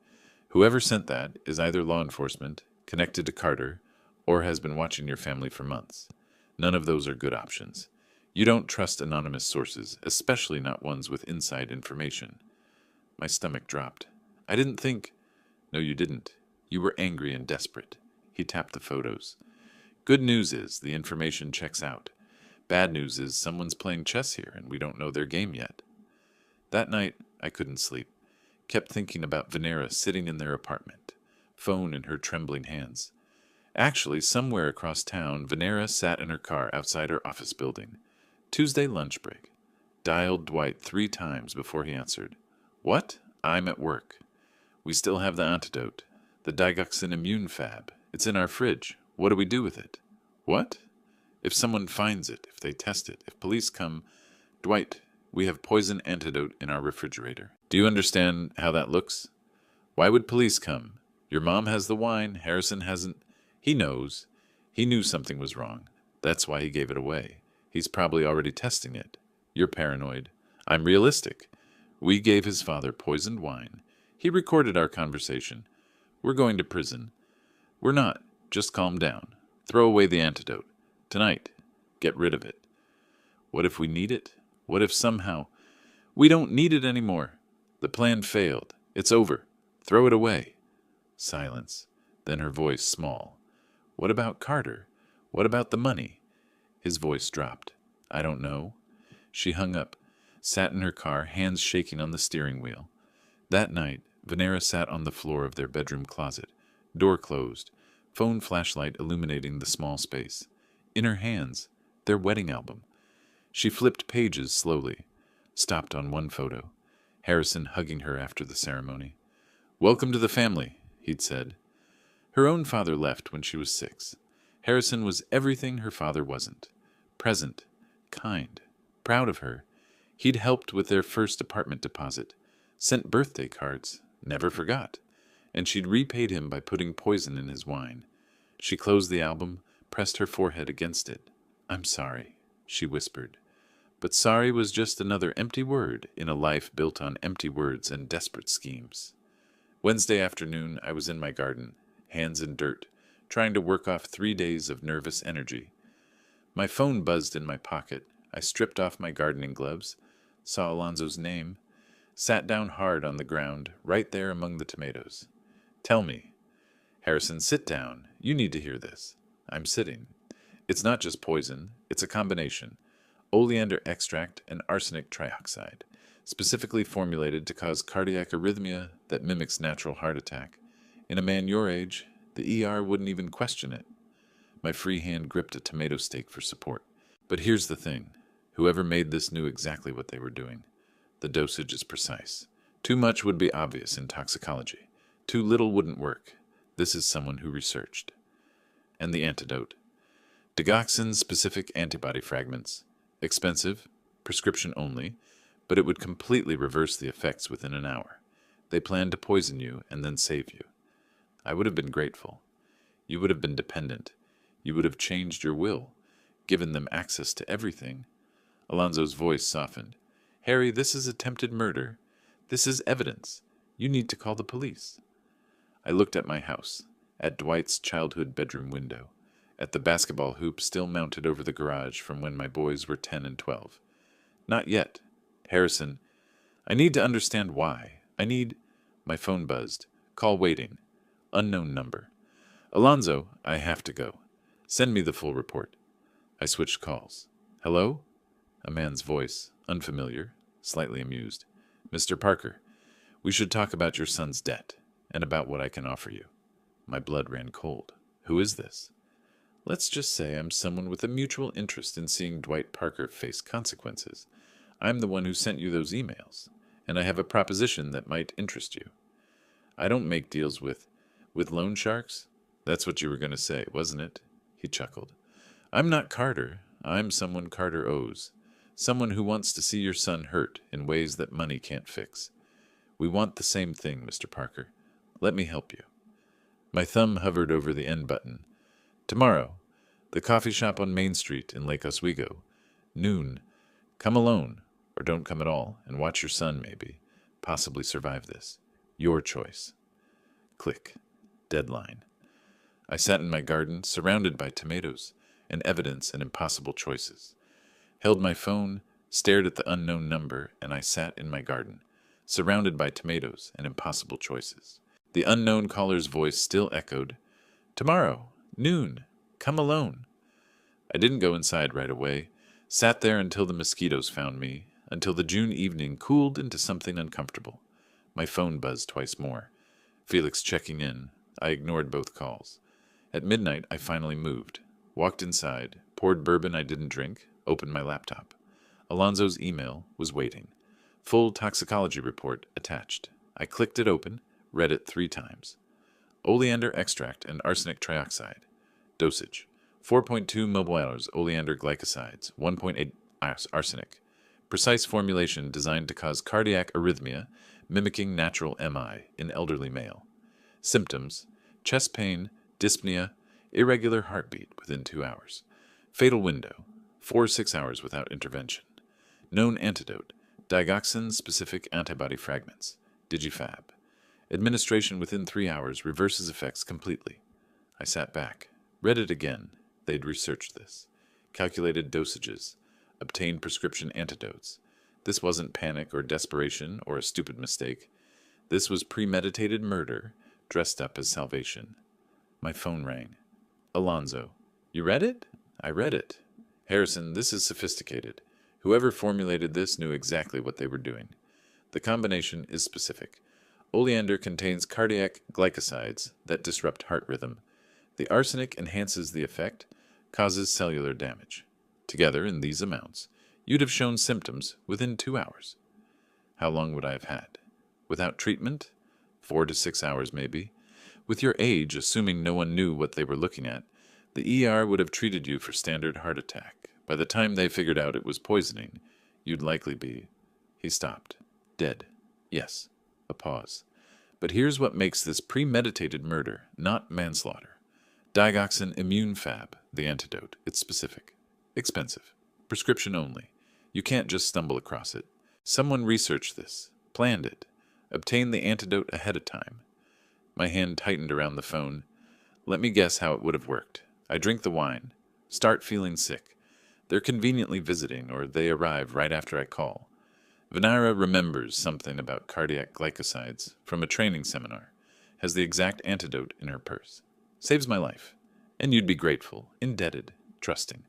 Whoever sent that is either law enforcement, connected to Carter, or has been watching your family for months. None of those are good options. You don't trust anonymous sources, especially not ones with inside information. My stomach dropped. I didn't think... No, you didn't. You were angry and desperate. He tapped the photos. Good news is the information checks out. Bad news is someone's playing chess here and we don't know their game yet. That night, I couldn't sleep. Kept thinking about Venera sitting in their apartment, phone in her trembling hands. Actually, somewhere across town, Venera sat in her car outside her office building. Tuesday lunch break. Dialed Dwight 3 times before he answered. What? I'm at work. We still have the antidote. The digoxin immune fab. It's in our fridge. What do we do with it? What? If someone finds it, if they test it, if police come... Dwight, we have poison antidote in our refrigerator. Do you understand how that looks? Why would police come? Your mom has the wine, Harrison hasn't. He knows. He knew something was wrong. That's why he gave it away. He's probably already testing it. You're paranoid. I'm realistic. We gave his father poisoned wine. He recorded our conversation. We're going to prison. We're not. Just calm down. Throw away the antidote. Tonight. Get rid of it. What if we need it? What if somehow... We don't need it anymore. The plan failed. It's over. Throw it away. Silence. Then her voice small. What about Carter? What about the money? His voice dropped. I don't know. She hung up, sat in her car, hands shaking on the steering wheel. That night, Venera sat on the floor of their bedroom closet, door closed, phone flashlight illuminating the small space. In her hands, their wedding album. She flipped pages slowly, stopped on one photo, Harrison hugging her after the ceremony. Welcome to the family, he'd said. Her own father left when she was 6. Harrison was everything her father wasn't. Present, kind, proud of her. He'd helped with their first apartment deposit, sent birthday cards, never forgot, and she'd repaid him by putting poison in his wine. She closed the album, pressed her forehead against it. I'm sorry, she whispered. But sorry was just another empty word in a life built on empty words and desperate schemes. Wednesday afternoon, I was in my garden, hands in dirt, trying to work off 3 days of nervous energy. My phone buzzed in my pocket. I stripped off my gardening gloves, saw Alonzo's name, sat down hard on the ground, right there among the tomatoes. Tell me. Harrison, sit down. You need to hear this. I'm sitting. It's not just poison. It's a combination. Oleander extract and arsenic trioxide, specifically formulated to cause cardiac arrhythmia that mimics natural heart attack. In a man your age, the ER wouldn't even question it. My free hand gripped a tomato stake for support. But here's the thing. Whoever made this knew exactly what they were doing. The dosage is precise. Too much would be obvious in toxicology. Too little wouldn't work. This is someone who researched. And the antidote. Digoxin-specific antibody fragments. Expensive, prescription only, but it would completely reverse the effects within an hour. They planned to poison you and then save you. I would have been grateful. You would have been dependent. You would have changed your will, given them access to everything. Alonzo's voice softened. Harry, this is attempted murder. This is evidence. You need to call the police. I looked at my house, at Dwight's childhood bedroom window, at the basketball hoop still mounted over the garage from when my boys were 10 and 12. Not yet. Harrison, I need to understand why. My phone buzzed. Call waiting. Unknown number. Alonzo, I have to go. Send me the full report. I switched calls. Hello? A man's voice, unfamiliar, slightly amused. Mr. Parker, we should talk about your son's debt, and about what I can offer you. My blood ran cold. Who is this? Let's just say I'm someone with a mutual interest in seeing Dwight Parker face consequences. I'm the one who sent you those emails, and I have a proposition that might interest you. I don't make deals with loan sharks? That's what you were going to say, wasn't it? He chuckled. I'm not Carter. I'm someone Carter owes. Someone who wants to see your son hurt in ways that money can't fix. We want the same thing, Mr. Parker. Let me help you. My thumb hovered over the end button. Tomorrow, the coffee shop on Main Street in Lake Oswego. Noon. Come alone, or don't come at all, and watch your son, maybe. Possibly survive this. Your choice. Click. Deadline. I sat in my garden, surrounded by tomatoes, and evidence and impossible choices. Held my phone, stared at the unknown number, and I sat in my garden, surrounded by tomatoes and impossible choices. The unknown caller's voice still echoed, Tomorrow, noon, come alone. I didn't go inside right away, sat there until the mosquitoes found me. until the June evening cooled into something uncomfortable. My phone buzzed twice more. Felix checking in. I ignored both calls. At midnight, I finally moved. Walked inside, poured bourbon I didn't drink, opened my laptop. Alonzo's email was waiting. Full toxicology report attached. I clicked it open, read it 3 times. Oleander extract and arsenic trioxide. Dosage: 4.2 millimoles oleander glycosides, 1.8 arsenic. Precise formulation designed to cause cardiac arrhythmia, mimicking natural MI in elderly male. Symptoms: chest pain, dyspnea, irregular heartbeat within 2 hours. Fatal window: 4-6 hours without intervention. Known antidote: digoxin-specific antibody fragments. Digifab. Administration within 3 hours reverses effects completely. I sat back, read it again. They'd researched this. Calculated dosages. Obtained prescription antidotes. This wasn't panic or desperation or a stupid mistake. This was premeditated murder dressed up as salvation. My phone rang. Alonzo. You read it? I read it. Harrison, this is sophisticated. Whoever formulated this knew exactly what they were doing. The combination is specific. Oleander contains cardiac glycosides that disrupt heart rhythm. The arsenic enhances the effect, causes cellular damage. Together, in these amounts, you'd have shown symptoms within 2 hours. How long would I have had? Without treatment? 4 to 6 hours, maybe. With your age, assuming no one knew what they were looking at, the ER would have treated you for standard heart attack. By the time they figured out it was poisoning, you'd likely be... He stopped. Dead. Yes. A pause. But here's what makes this premeditated murder, not manslaughter. Digoxin immune fab, the antidote. It's specific. Expensive. Prescription only. You can't just stumble across it. Someone researched this, planned it, obtained the antidote ahead of time. My hand tightened around the phone. Let me guess how it would have worked. I drink the wine, start feeling sick. They're conveniently visiting, or they arrive right after I call. Venira remembers something about cardiac glycosides from a training seminar, has the exact antidote in her purse. Saves my life. And you'd be grateful, indebted, trusting.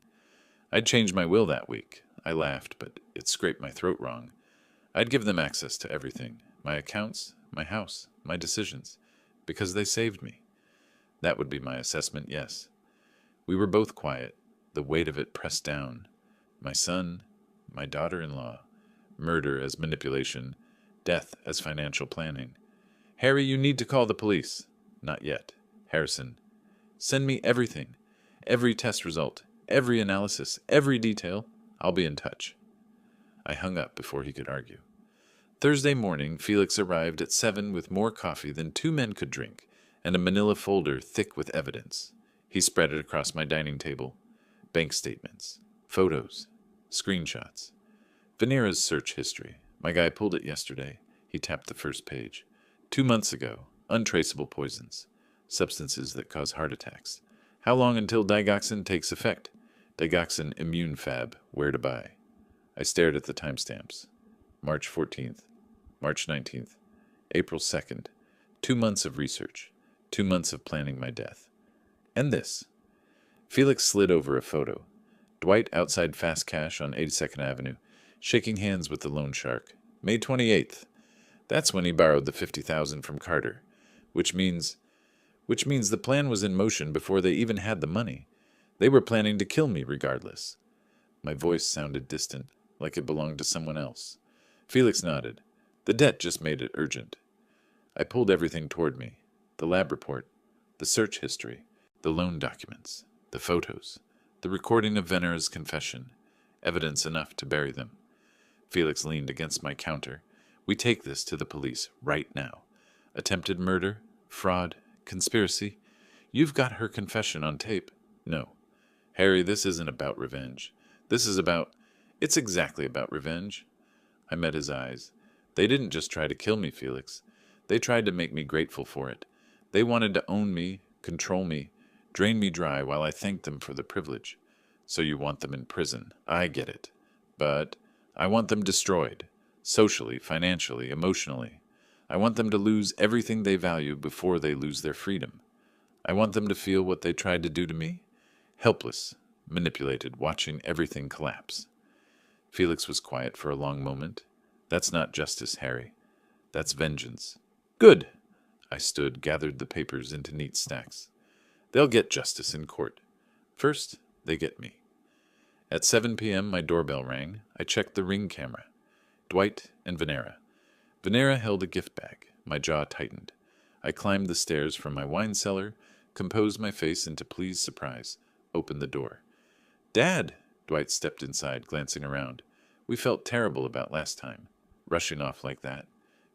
I'd change my will that week. I laughed, but it scraped my throat wrong. I'd give them access to everything. My accounts, my house, my decisions. Because they saved me. That would be my assessment, yes. We were both quiet, the weight of it pressed down. My son, my daughter-in-law. Murder as manipulation, death as financial planning. Harry, you need to call the police. Not yet. Harrison. Send me everything. Every test result. Every analysis. Every detail. I'll be in touch. I hung up before he could argue. Thursday morning, Felix arrived at 7 with more coffee than 2 men could drink, and a manila folder thick with evidence. He spread it across my dining table. Bank statements. Photos. Screenshots. Venera's search history. My guy pulled it yesterday. He tapped the first page. 2 months ago. Untraceable poisons. Substances that cause heart attacks. How long until digoxin takes effect? Digoxin immune fab. Where to buy? I stared at the timestamps. March 14th. March 19th. April 2nd. 2 months of research. 2 months of planning my death. And this. Felix slid over a photo. Dwight outside Fast Cash on 82nd Avenue. Shaking hands with the loan shark. May 28th. That's when he borrowed the $50,000 from Carter. Which means the plan was in motion before they even had the money. They were planning to kill me regardless. My voice sounded distant, like it belonged to someone else. Felix nodded. The debt just made it urgent. I pulled everything toward me. The lab report, the search history, the loan documents, the photos, the recording of Venera's confession, evidence enough to bury them. Felix leaned against my counter. We take this to the police right now. Attempted murder, fraud, conspiracy. You've got her confession on tape. No. Harry, this isn't about revenge. It's exactly about revenge. I met his eyes. They didn't just try to kill me, Felix. They tried to make me grateful for it. They wanted to own me, control me, drain me dry while I thanked them for the privilege. So you want them in prison. I get it. But I want them destroyed. Socially, financially, emotionally. I want them to lose everything they value before they lose their freedom. I want them to feel what they tried to do to me. Helpless, manipulated, watching everything collapse. Felix was quiet for a long moment. That's not justice, Harry. That's vengeance. Good! I stood, gathered the papers into neat stacks. They'll get justice in court. First, they get me. At 7 p.m., my doorbell rang. I checked the Ring camera. Dwight and Venera. Venera held a gift bag. My jaw tightened. I climbed the stairs from my wine cellar, composed my face into pleased surprise, opened the door. Dad! Dwight stepped inside, glancing around. We felt terrible about last time, rushing off like that.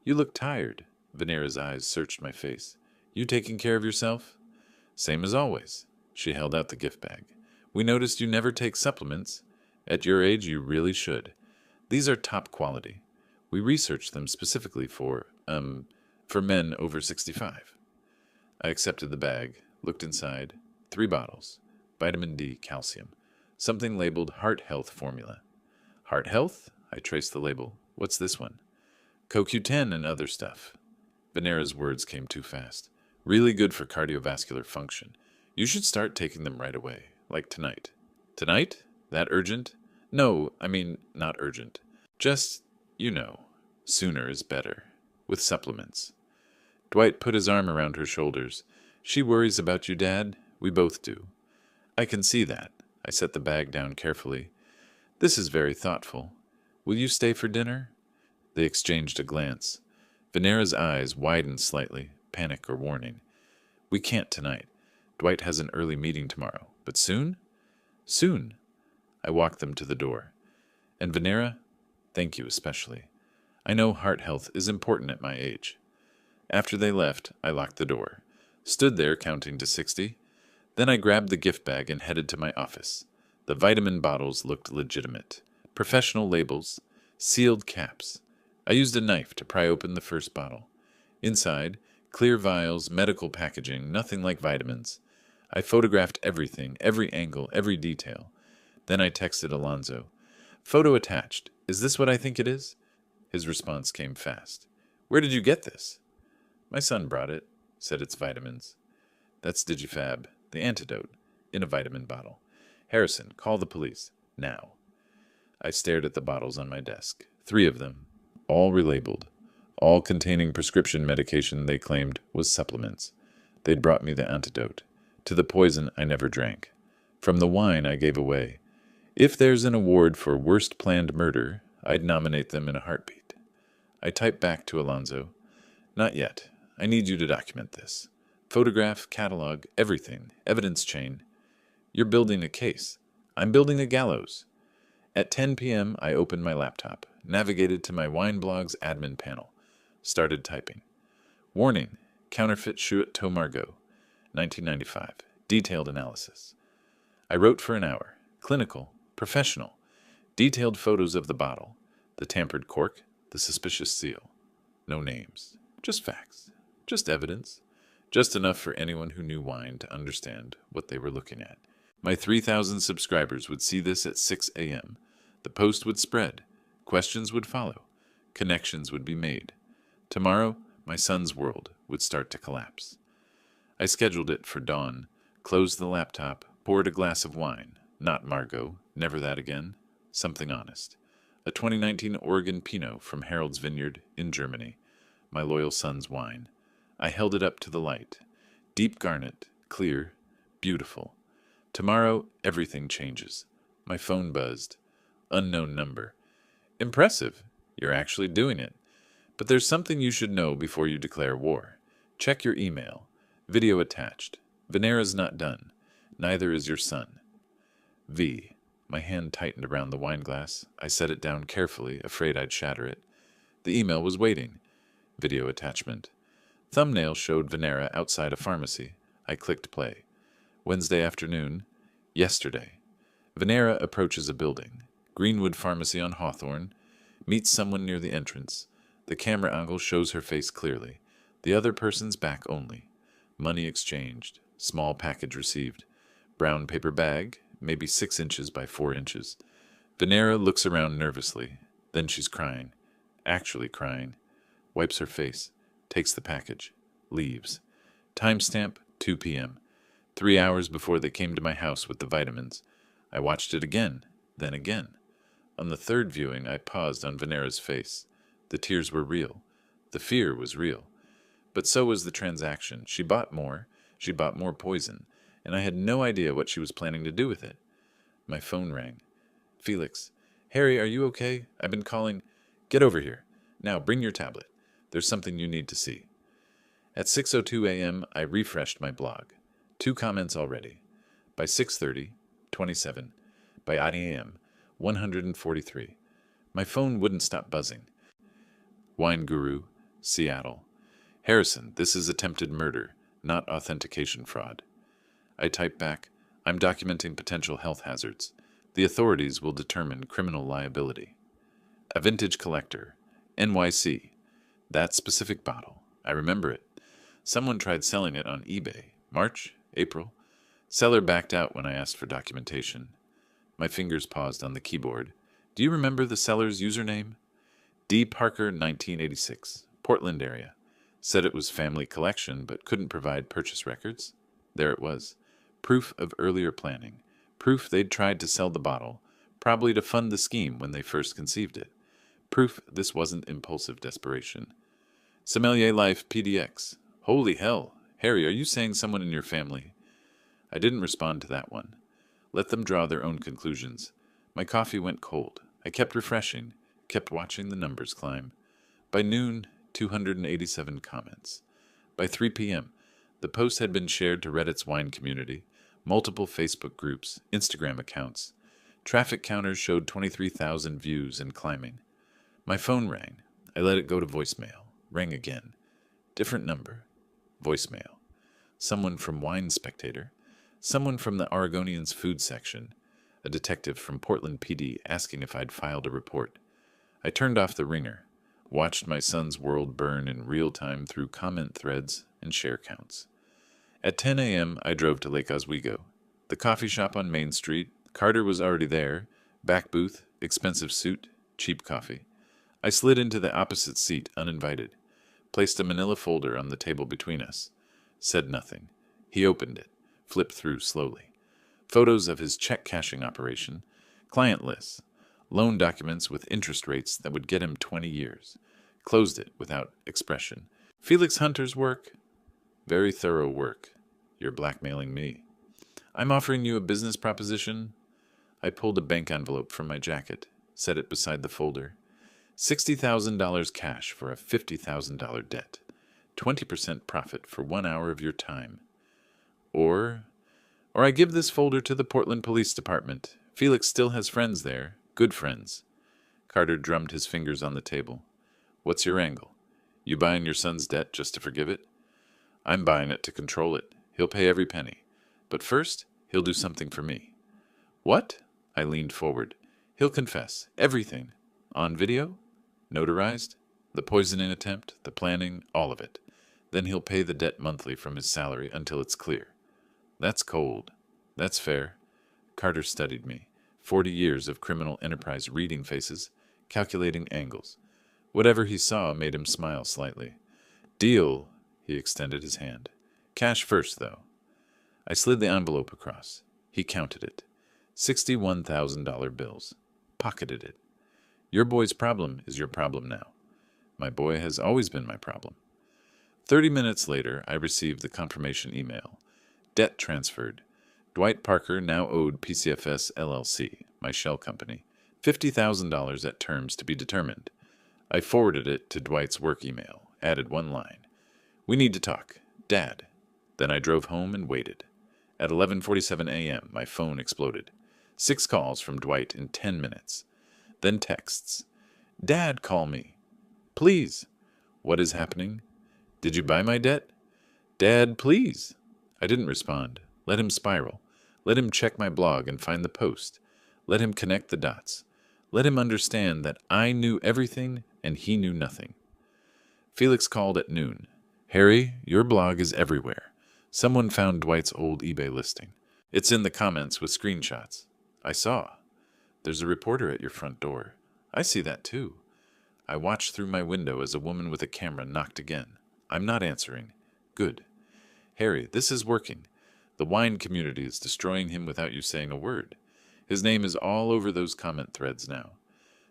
You look tired. Venera's eyes searched my face. You taking care of yourself? Same as always. She held out the gift bag. We noticed you never take supplements. At your age, you really should. These are top quality. We researched them specifically for men over 65. I accepted the bag, looked inside. 3 bottles. Vitamin D, calcium. Something labeled Heart Health Formula. Heart Health? I traced the label. What's this one? CoQ10 and other stuff. Venera's words came too fast. Really good for cardiovascular function. You should start taking them right away, like tonight. Tonight? That urgent? No, I mean, not urgent. Just, sooner is better. With supplements. Dwight put his arm around her shoulders. She worries about you, Dad. We both do. I can see that. I set the bag down carefully. This is very thoughtful. Will you stay for dinner? They exchanged a glance. Venera's eyes widened slightly, panic or warning. We can't tonight. Dwight has an early meeting tomorrow. But soon? Soon. I walked them to the door. And Venera, thank you especially. I know heart health is important at my age. After they left, I locked the door. Stood there counting to 60. Then I grabbed the gift bag and headed to my office. The vitamin bottles looked legitimate. Professional labels. Sealed caps. I used a knife to pry open the first bottle. Inside, clear vials, medical packaging, nothing like vitamins. I photographed everything, every angle, every detail. Then I texted Alonzo. Photo attached. Is this what I think it is? His response came fast. Where did you get this? My son brought it. Said it's vitamins. That's Digifab, the antidote, in a vitamin bottle. Harrison, call the police. Now. I stared at the bottles on my desk. 3 of them. All relabeled. All containing prescription medication they claimed was supplements. They'd brought me the antidote. To the poison I never drank. From the wine I gave away. If there's an award for worst planned murder, I'd nominate them in a heartbeat. I typed back to Alonzo. Not yet. I need you to document this. Photograph, catalog, everything. Evidence chain. You're building a case. I'm building a gallows. At 10 p.m., I opened my laptop, navigated to my wine blog's admin panel, started typing. Warning, counterfeit Chateau Margaux, 1995, detailed analysis. I wrote for an hour, clinical, professional, detailed photos of the bottle, the tampered cork, the suspicious seal. No names, just facts, just evidence, just enough for anyone who knew wine to understand what they were looking at. My 3,000 subscribers would see this at 6 a.m. The post would spread. Questions would follow. Connections would be made. Tomorrow, my son's world would start to collapse. I scheduled it for dawn, closed the laptop, poured a glass of wine. Not Margaux, never that again. Something honest. A 2019 Oregon Pinot from Harold's Vineyard in Germany. My loyal son's wine. I held it up to the light. Deep garnet, clear, beautiful. Tomorrow, everything changes. My phone buzzed. Unknown number. Impressive. You're actually doing it. But there's something you should know before you declare war. Check your email. Video attached. Venera's not done. Neither is your son. V. My hand tightened around the wine glass. I set it down carefully, afraid I'd shatter it. The email was waiting. Video attachment. Thumbnail showed Venera outside a pharmacy. I clicked play. Wednesday afternoon. Yesterday. Venera approaches a building. Greenwood Pharmacy on Hawthorne. Meets someone near the entrance. The camera angle shows her face clearly. The other person's back only. Money exchanged. Small package received. Brown paper bag, maybe 6 inches by 4 inches. Venera looks around nervously. Then she's crying. Actually crying. Wipes her face. Takes the package. Leaves. Timestamp 2 p.m. 3 hours before they came to my house with the vitamins. I watched it again. Then again. On the third viewing, I paused on Venera's face. The tears were real. The fear was real. But so was the transaction. She bought more. She bought more poison. And I had no idea what she was planning to do with it. My phone rang. Felix. Harry, are you okay? I've been calling. Get over here. Now, bring your tablet. There's something you need to see. At 6:02 a.m., I refreshed my blog. 2 comments already. By 6:30, 27. By 8 a.m., 143. My phone wouldn't stop buzzing. Wine Guru, Seattle. Harrison, this is attempted murder, not authentication fraud. I type back, I'm documenting potential health hazards. The authorities will determine criminal liability. A vintage collector, NYC. That specific bottle. I remember it. Someone tried selling it on eBay. March? April? Seller backed out when I asked for documentation. My fingers paused on the keyboard. Do you remember the seller's username? D. Parker, 1986. Portland area. Said it was family collection, but couldn't provide purchase records. There it was. Proof of earlier planning. Proof they'd tried to sell the bottle, probably to fund the scheme when they first conceived it. Proof this wasn't impulsive desperation. Sommelier Life PDX. Holy hell. Harry, are you saying someone in your family? I didn't respond to that one. Let them draw their own conclusions. My coffee went cold. I kept refreshing, kept watching the numbers climb. By noon, 287 comments. By 3 p.m., the post had been shared to Reddit's wine community, multiple Facebook groups, Instagram accounts. Traffic counters showed 23,000 views and climbing. My phone rang. I let it go to voicemail. Rang again. Different number. Voicemail. Someone from Wine Spectator. Someone from the Oregonian's food section. A detective from Portland PD asking if I'd filed a report. I turned off the ringer. Watched my son's world burn in real time through comment threads and share counts. At 10 a.m., I drove to Lake Oswego. The coffee shop on Main Street. Carter was already there. Back booth, expensive suit, cheap coffee. I slid into the opposite seat, uninvited. Placed a manila folder on the table between us. Said nothing. He opened it. Flipped through slowly. Photos of his check cashing operation. Client lists. Loan documents with interest rates that would get him 20 years. Closed it without expression. Felix Hunter's work? Very thorough work. You're blackmailing me. I'm offering you a business proposition. I pulled a bank envelope from my jacket, set it beside the folder. $60,000 cash for a $50,000 debt. 20% profit for 1 hour of your time. Or I give this folder to the Portland Police Department. Felix still has friends there. Good friends. Carter drummed his fingers on the table. What's your angle? You buying your son's debt just to forgive it? I'm buying it to control it. He'll pay every penny. But first, he'll do something for me. What? I leaned forward. He'll confess. Everything. On video? Notarized? The poisoning attempt, the planning, all of it. Then he'll pay the debt monthly from his salary until it's clear. That's cold. That's fair. Carter studied me. 40 years of criminal enterprise reading faces, calculating angles. Whatever he saw made him smile slightly. Deal, he extended his hand. Cash first, though. I slid the envelope across. He counted it. $61,000 bills. Pocketed it. Your boy's problem is your problem now. My boy has always been my problem. 30 minutes later, I received the confirmation email. Debt transferred. Dwight Parker now owed PCFS LLC, my shell company, $50,000 at terms to be determined. I forwarded it to Dwight's work email, added one line. We need to talk. Dad. Then I drove home and waited. At 11:47 a.m., my phone exploded. 6 calls from Dwight in 10 minutes. Then texts. Dad, call me. Please. What is happening? Did you buy my debt? Dad, please. I didn't respond. Let him spiral. Let him check my blog and find the post. Let him connect the dots. Let him understand that I knew everything and he knew nothing. Felix called at noon. Harry, your blog is everywhere. Someone found Dwight's old eBay listing. It's in the comments with screenshots. I saw. There's a reporter at your front door. I see that too. I watched through my window as a woman with a camera knocked again. I'm not answering. Good. Harry, this is working. The wine community is destroying him without you saying a word. His name is all over those comment threads now.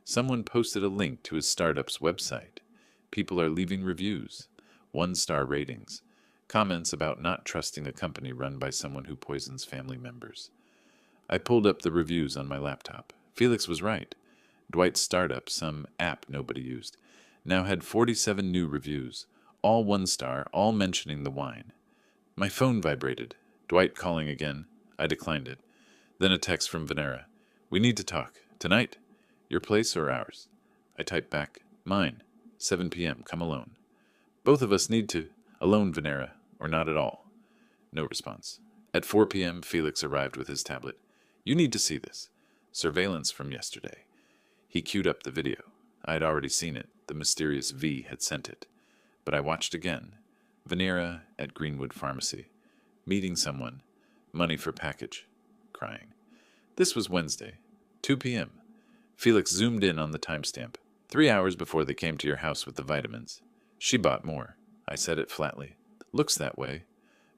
Someone posted a link to his startup's website. People are leaving reviews, 1-star ratings, comments about not trusting a company run by someone who poisons family members. I pulled up the reviews on my laptop. Felix was right. Dwight's startup, some app nobody used, now had 47 new reviews, all 1-star, all mentioning the wine. My phone vibrated. Dwight calling again. I declined it. Then a text from Venera. We need to talk. Tonight? Your place or ours? I typed back. Mine. 7 p.m. Come alone. Both of us need to. Alone, Venera, or not at all. No response. At 4 p.m., Felix arrived with his tablet. You need to see this. Surveillance from yesterday. He queued up the video. I had already seen it. The mysterious V had sent it. But I watched again. Venera at Greenwood Pharmacy. Meeting someone. Money for package. Crying. This was Wednesday. 2 p.m. Felix zoomed in on the timestamp. 3 hours before they came to your house with the vitamins. She bought more. I said it flatly. Looks that way.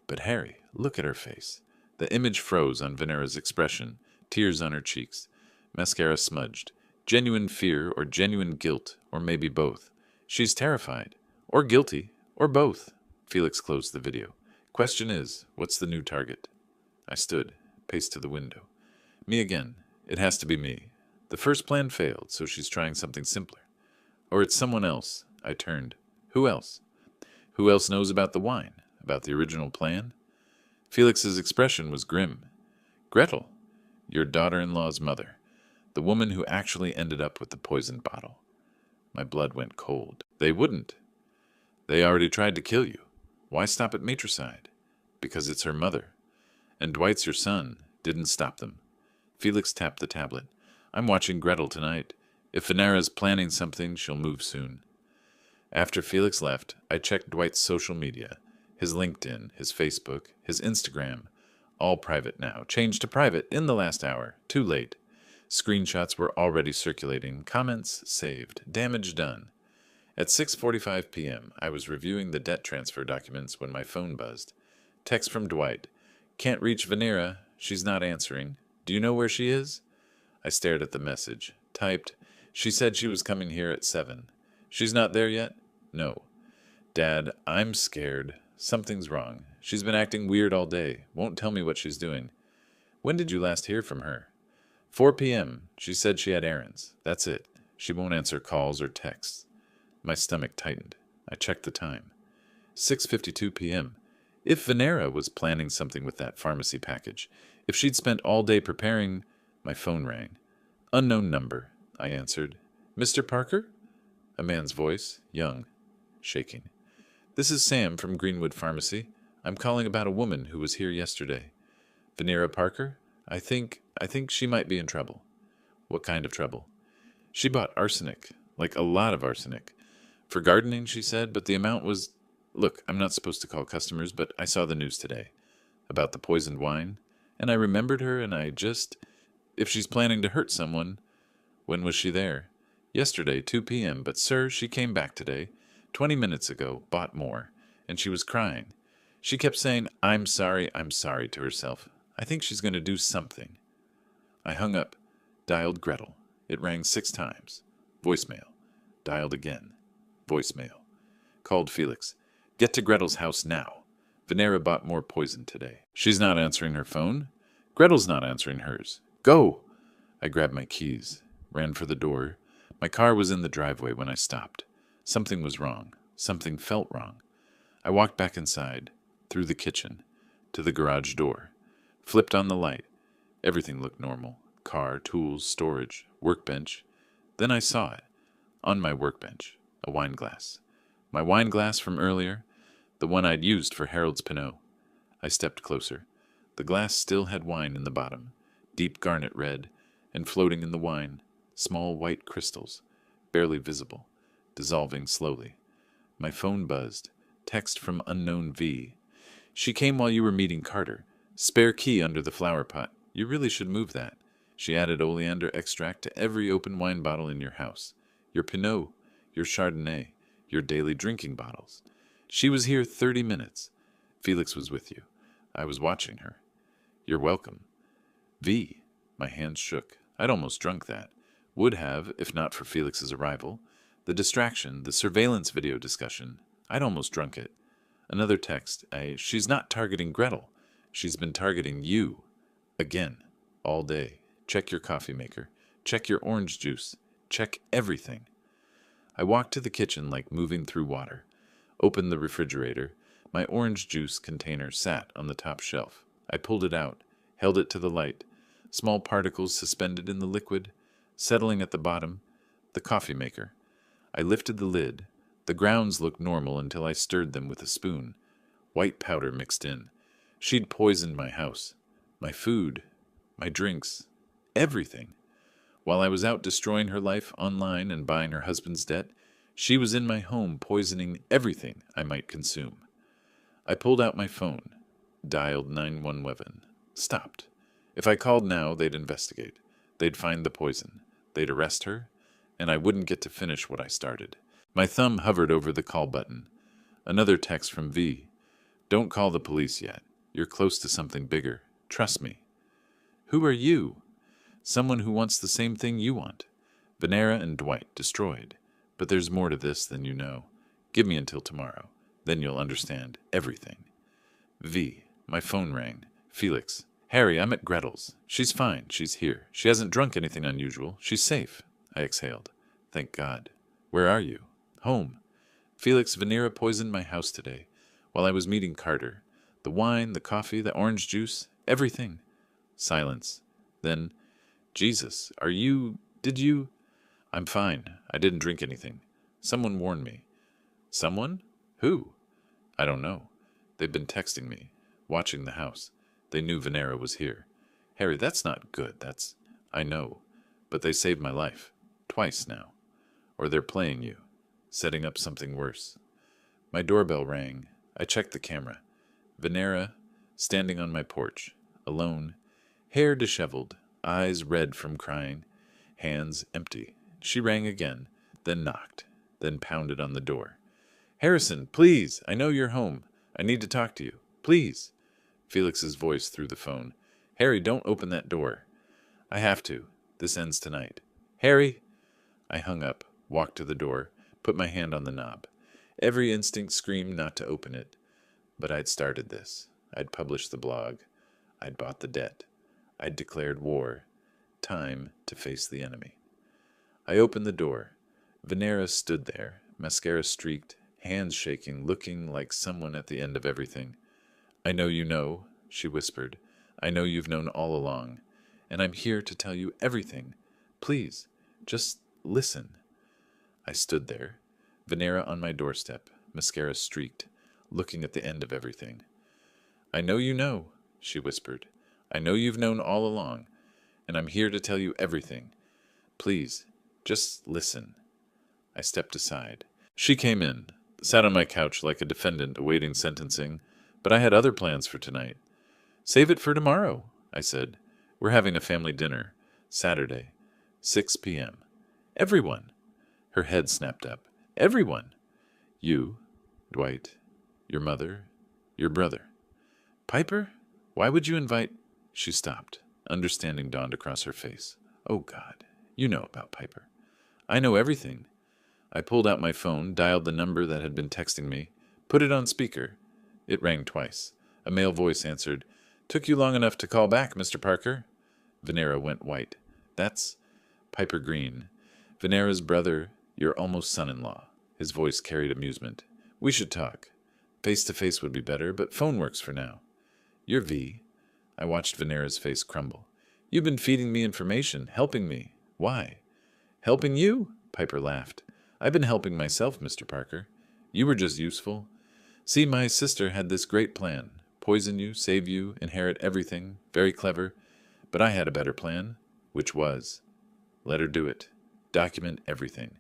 But Harry, look at her face. The image froze on Venera's expression, tears on her cheeks, mascara smudged. Genuine fear or genuine guilt, or maybe both. She's terrified. Or guilty. Or both. Felix closed the video. Question is, what's the new target? I stood, paced to the window. Me again. It has to be me. The first plan failed, so she's trying something simpler. Or it's someone else. I turned. Who else? Who else knows about the wine? About the original plan? Felix's expression was grim. Gretel, your daughter-in-law's mother. The woman who actually ended up with the poisoned bottle. My blood went cold. They wouldn't. They already tried to kill you. Why stop at matricide? Because it's her mother. And Dwight's your son. Didn't stop them. Felix tapped the tablet. I'm watching Gretel tonight. If Venera's planning something, she'll move soon. After Felix left, I checked Dwight's social media. His LinkedIn, his Facebook, his Instagram. All private now. Changed to private in the last hour. Too late. Screenshots were already circulating. Comments saved. Damage done. At 6:45 p.m., I was reviewing the debt transfer documents when my phone buzzed. Text from Dwight. Can't reach Venera. She's not answering. Do you know where she is? I stared at the message. Typed. She said she was coming here at 7. She's not there yet? No. Dad, I'm scared. Something's wrong. She's been acting weird all day. Won't tell me what she's doing. When did you last hear from her? 4 p.m. She said she had errands. That's it. She won't answer calls or texts. My stomach tightened. I checked the time. 6:52 p.m. If Venera was planning something with that pharmacy package, if she'd spent all day preparing, my phone rang. Unknown number, I answered. Mr. Parker? A man's voice, young, shaking. This is Sam from Greenwood Pharmacy. I'm calling about a woman who was here yesterday. Venera Parker? I think she might be in trouble. What kind of trouble? She bought arsenic, like a lot of arsenic. For gardening, she said, but the amount was... Look, I'm not supposed to call customers, but I saw the news today. About the poisoned wine. And I remembered her, and I just... If she's planning to hurt someone... When was she there? Yesterday, 2 p.m., but sir, she came back today. 20 minutes ago, bought more. And she was crying. She kept saying, I'm sorry to herself. I think she's going to do something. I hung up. Dialed Gretel. It rang 6 times. Voicemail. Dialed again. Voicemail. Called Felix. Get to Gretel's house now. Venera bought more poison today. She's not answering her phone. Gretel's not answering hers. Go! I grabbed my keys. Ran for the door. My car was in the driveway when I stopped. Something was wrong. Something felt wrong. I walked back inside. Through the kitchen. To the garage door. Flipped on the light. Everything looked normal. Car, tools, storage, workbench. Then I saw it. On my workbench. A wine glass. My wine glass from earlier. The one I'd used for Harold's Pinot. I stepped closer. The glass still had wine in the bottom. Deep garnet red. And floating in the wine. Small white crystals. Barely visible. Dissolving slowly. My phone buzzed. Text from unknown V. She came while you were meeting Carter. Spare key under the flower pot. You really should move that. She added oleander extract to every open wine bottle in your house. Your Pinot, your Chardonnay, your daily drinking bottles. She was here 30 minutes. Felix was with you. I was watching her. You're welcome. V. My hands shook. I'd almost drunk that. Would have, if not for Felix's arrival. The distraction, the surveillance video discussion. I'd almost drunk it. Another text. She's not targeting Gretel. She's been targeting you. Again. All day. Check your coffee maker. Check your orange juice. Check everything. I walked to the kitchen like moving through water. Opened the refrigerator. My orange juice container sat on the top shelf. I pulled it out, held it to the light. Small particles suspended in the liquid, settling at the bottom. The coffee maker. I lifted the lid. The grounds looked normal until I stirred them with a spoon. White powder mixed in. She'd poisoned my house, my food, my drinks, everything. While I was out destroying her life online and buying her husband's debt, she was in my home poisoning everything I might consume. I pulled out my phone, dialed 911, stopped. If I called now, they'd investigate. They'd find the poison. They'd arrest her, and I wouldn't get to finish what I started. My thumb hovered over the call button. Another text from V. Don't call the police yet. You're close to something bigger. Trust me. Who are you? Someone who wants the same thing you want. Venera and Dwight destroyed. But there's more to this than you know. Give me until tomorrow. Then you'll understand everything. V. My phone rang. Felix. Harry, I'm at Gretel's. She's fine. She's here. She hasn't drunk anything unusual. She's safe. I exhaled. Thank God. Where are you? Home. Felix, Venera poisoned my house today while I was meeting Carter. The wine, the coffee, the orange juice, everything. Silence. Then, Jesus, did you? I'm fine. I didn't drink anything. Someone warned me. Someone? Who? I don't know. They've been texting me, watching the house. They knew Venera was here. Harry, that's not good. I know. But they saved my life. Twice now. Or they're playing you. Setting up something worse. My doorbell rang. I checked the camera. Venera, standing on my porch, alone, hair disheveled, eyes red from crying, hands empty. She rang again, then knocked, then pounded on the door. Harrison, please, I know you're home. I need to talk to you. Please. Felix's voice through the phone. Harry, don't open that door. I have to. This ends tonight. Harry! I hung up, walked to the door, put my hand on the knob. Every instinct screamed not to open it. But I'd started this. I'd published the blog. I'd bought the debt. I'd declared war. Time to face the enemy. I opened the door. Venera stood there, mascara streaked, hands shaking, looking like someone at the end of everything. I know you know, she whispered. I know you've known all along. And I'm here to tell you everything. Please, just listen. I stood there, Venera on my doorstep, mascara streaked, looking at the end of everything. I know you know, she whispered. I know you've known all along, and I'm here to tell you everything. Please, just listen. I stepped aside. She came in, sat on my couch like a defendant awaiting sentencing, but I had other plans for tonight. Save it for tomorrow, I said. We're having a family dinner, Saturday, 6 p.m. Everyone. Her head snapped up. Everyone. You, Dwight, your mother, your brother. Piper? Why would you invite... She stopped. Understanding dawned across her face. Oh, God. You know about Piper. I know everything. I pulled out my phone, dialed the number that had been texting me, put it on speaker. It rang twice. A male voice answered, Took you long enough to call back, Mr. Parker. Venera went white. That's Piper Green. Venera's brother, your almost son-in-law. His voice carried amusement. We should talk. Face-to-face would be better, but phone works for now. You're V. I watched Venera's face crumble. You've been feeding me information, helping me. Why? Helping you? Piper laughed. I've been helping myself, Mr. Parker. You were just useful. See, my sister had this great plan. Poison you, save you, inherit everything. Very clever. But I had a better plan, which was, let her do it. Document everything.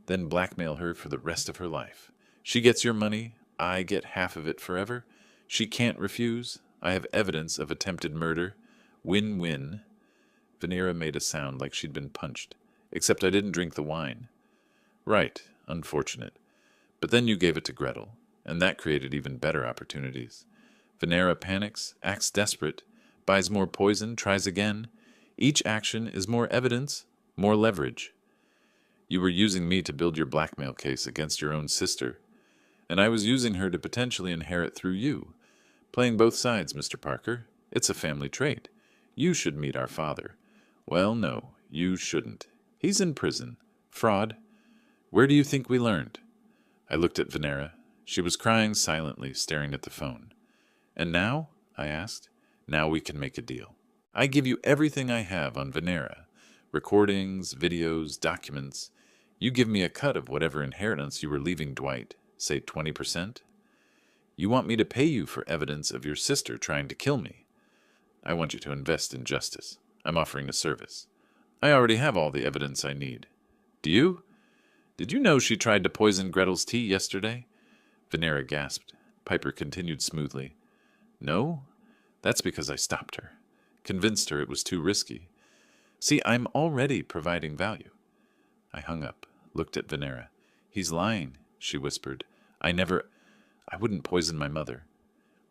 Then blackmail her for the rest of her life. She gets your money. I get half of it forever. She can't refuse. I have evidence of attempted murder. Win-win. Venera made a sound like she'd been punched, except I didn't drink the wine. Right, unfortunate. But then you gave it to Gretel, and that created even better opportunities. Venera panics, acts desperate, buys more poison, tries again. Each action is more evidence, More leverage. You were using me to build your blackmail case against your own sister, and I was using her to potentially inherit through you. Playing both sides, Mr. Parker. It's a family trait. You should meet our father. Well, no, you shouldn't. He's in prison. Fraud. Where do you think we learned? I looked at Venera. She was crying silently, staring at the phone. And now? I asked. Now we can make a deal. I give you everything I have on Venera. Recordings, videos, documents. You give me a cut of whatever inheritance you were leaving Dwight. Say 20%? You want me to pay you for evidence of your sister trying to kill me. I want you to invest in justice. I'm offering a service. I already have all the evidence I need. Do you? Did you know she tried to poison Gretel's tea yesterday? Venera gasped. Piper continued smoothly. No? That's because I stopped her. Convinced her it was too risky. See, I'm already providing value. I hung up, looked at Venera. He's lying, she whispered. I wouldn't poison my mother.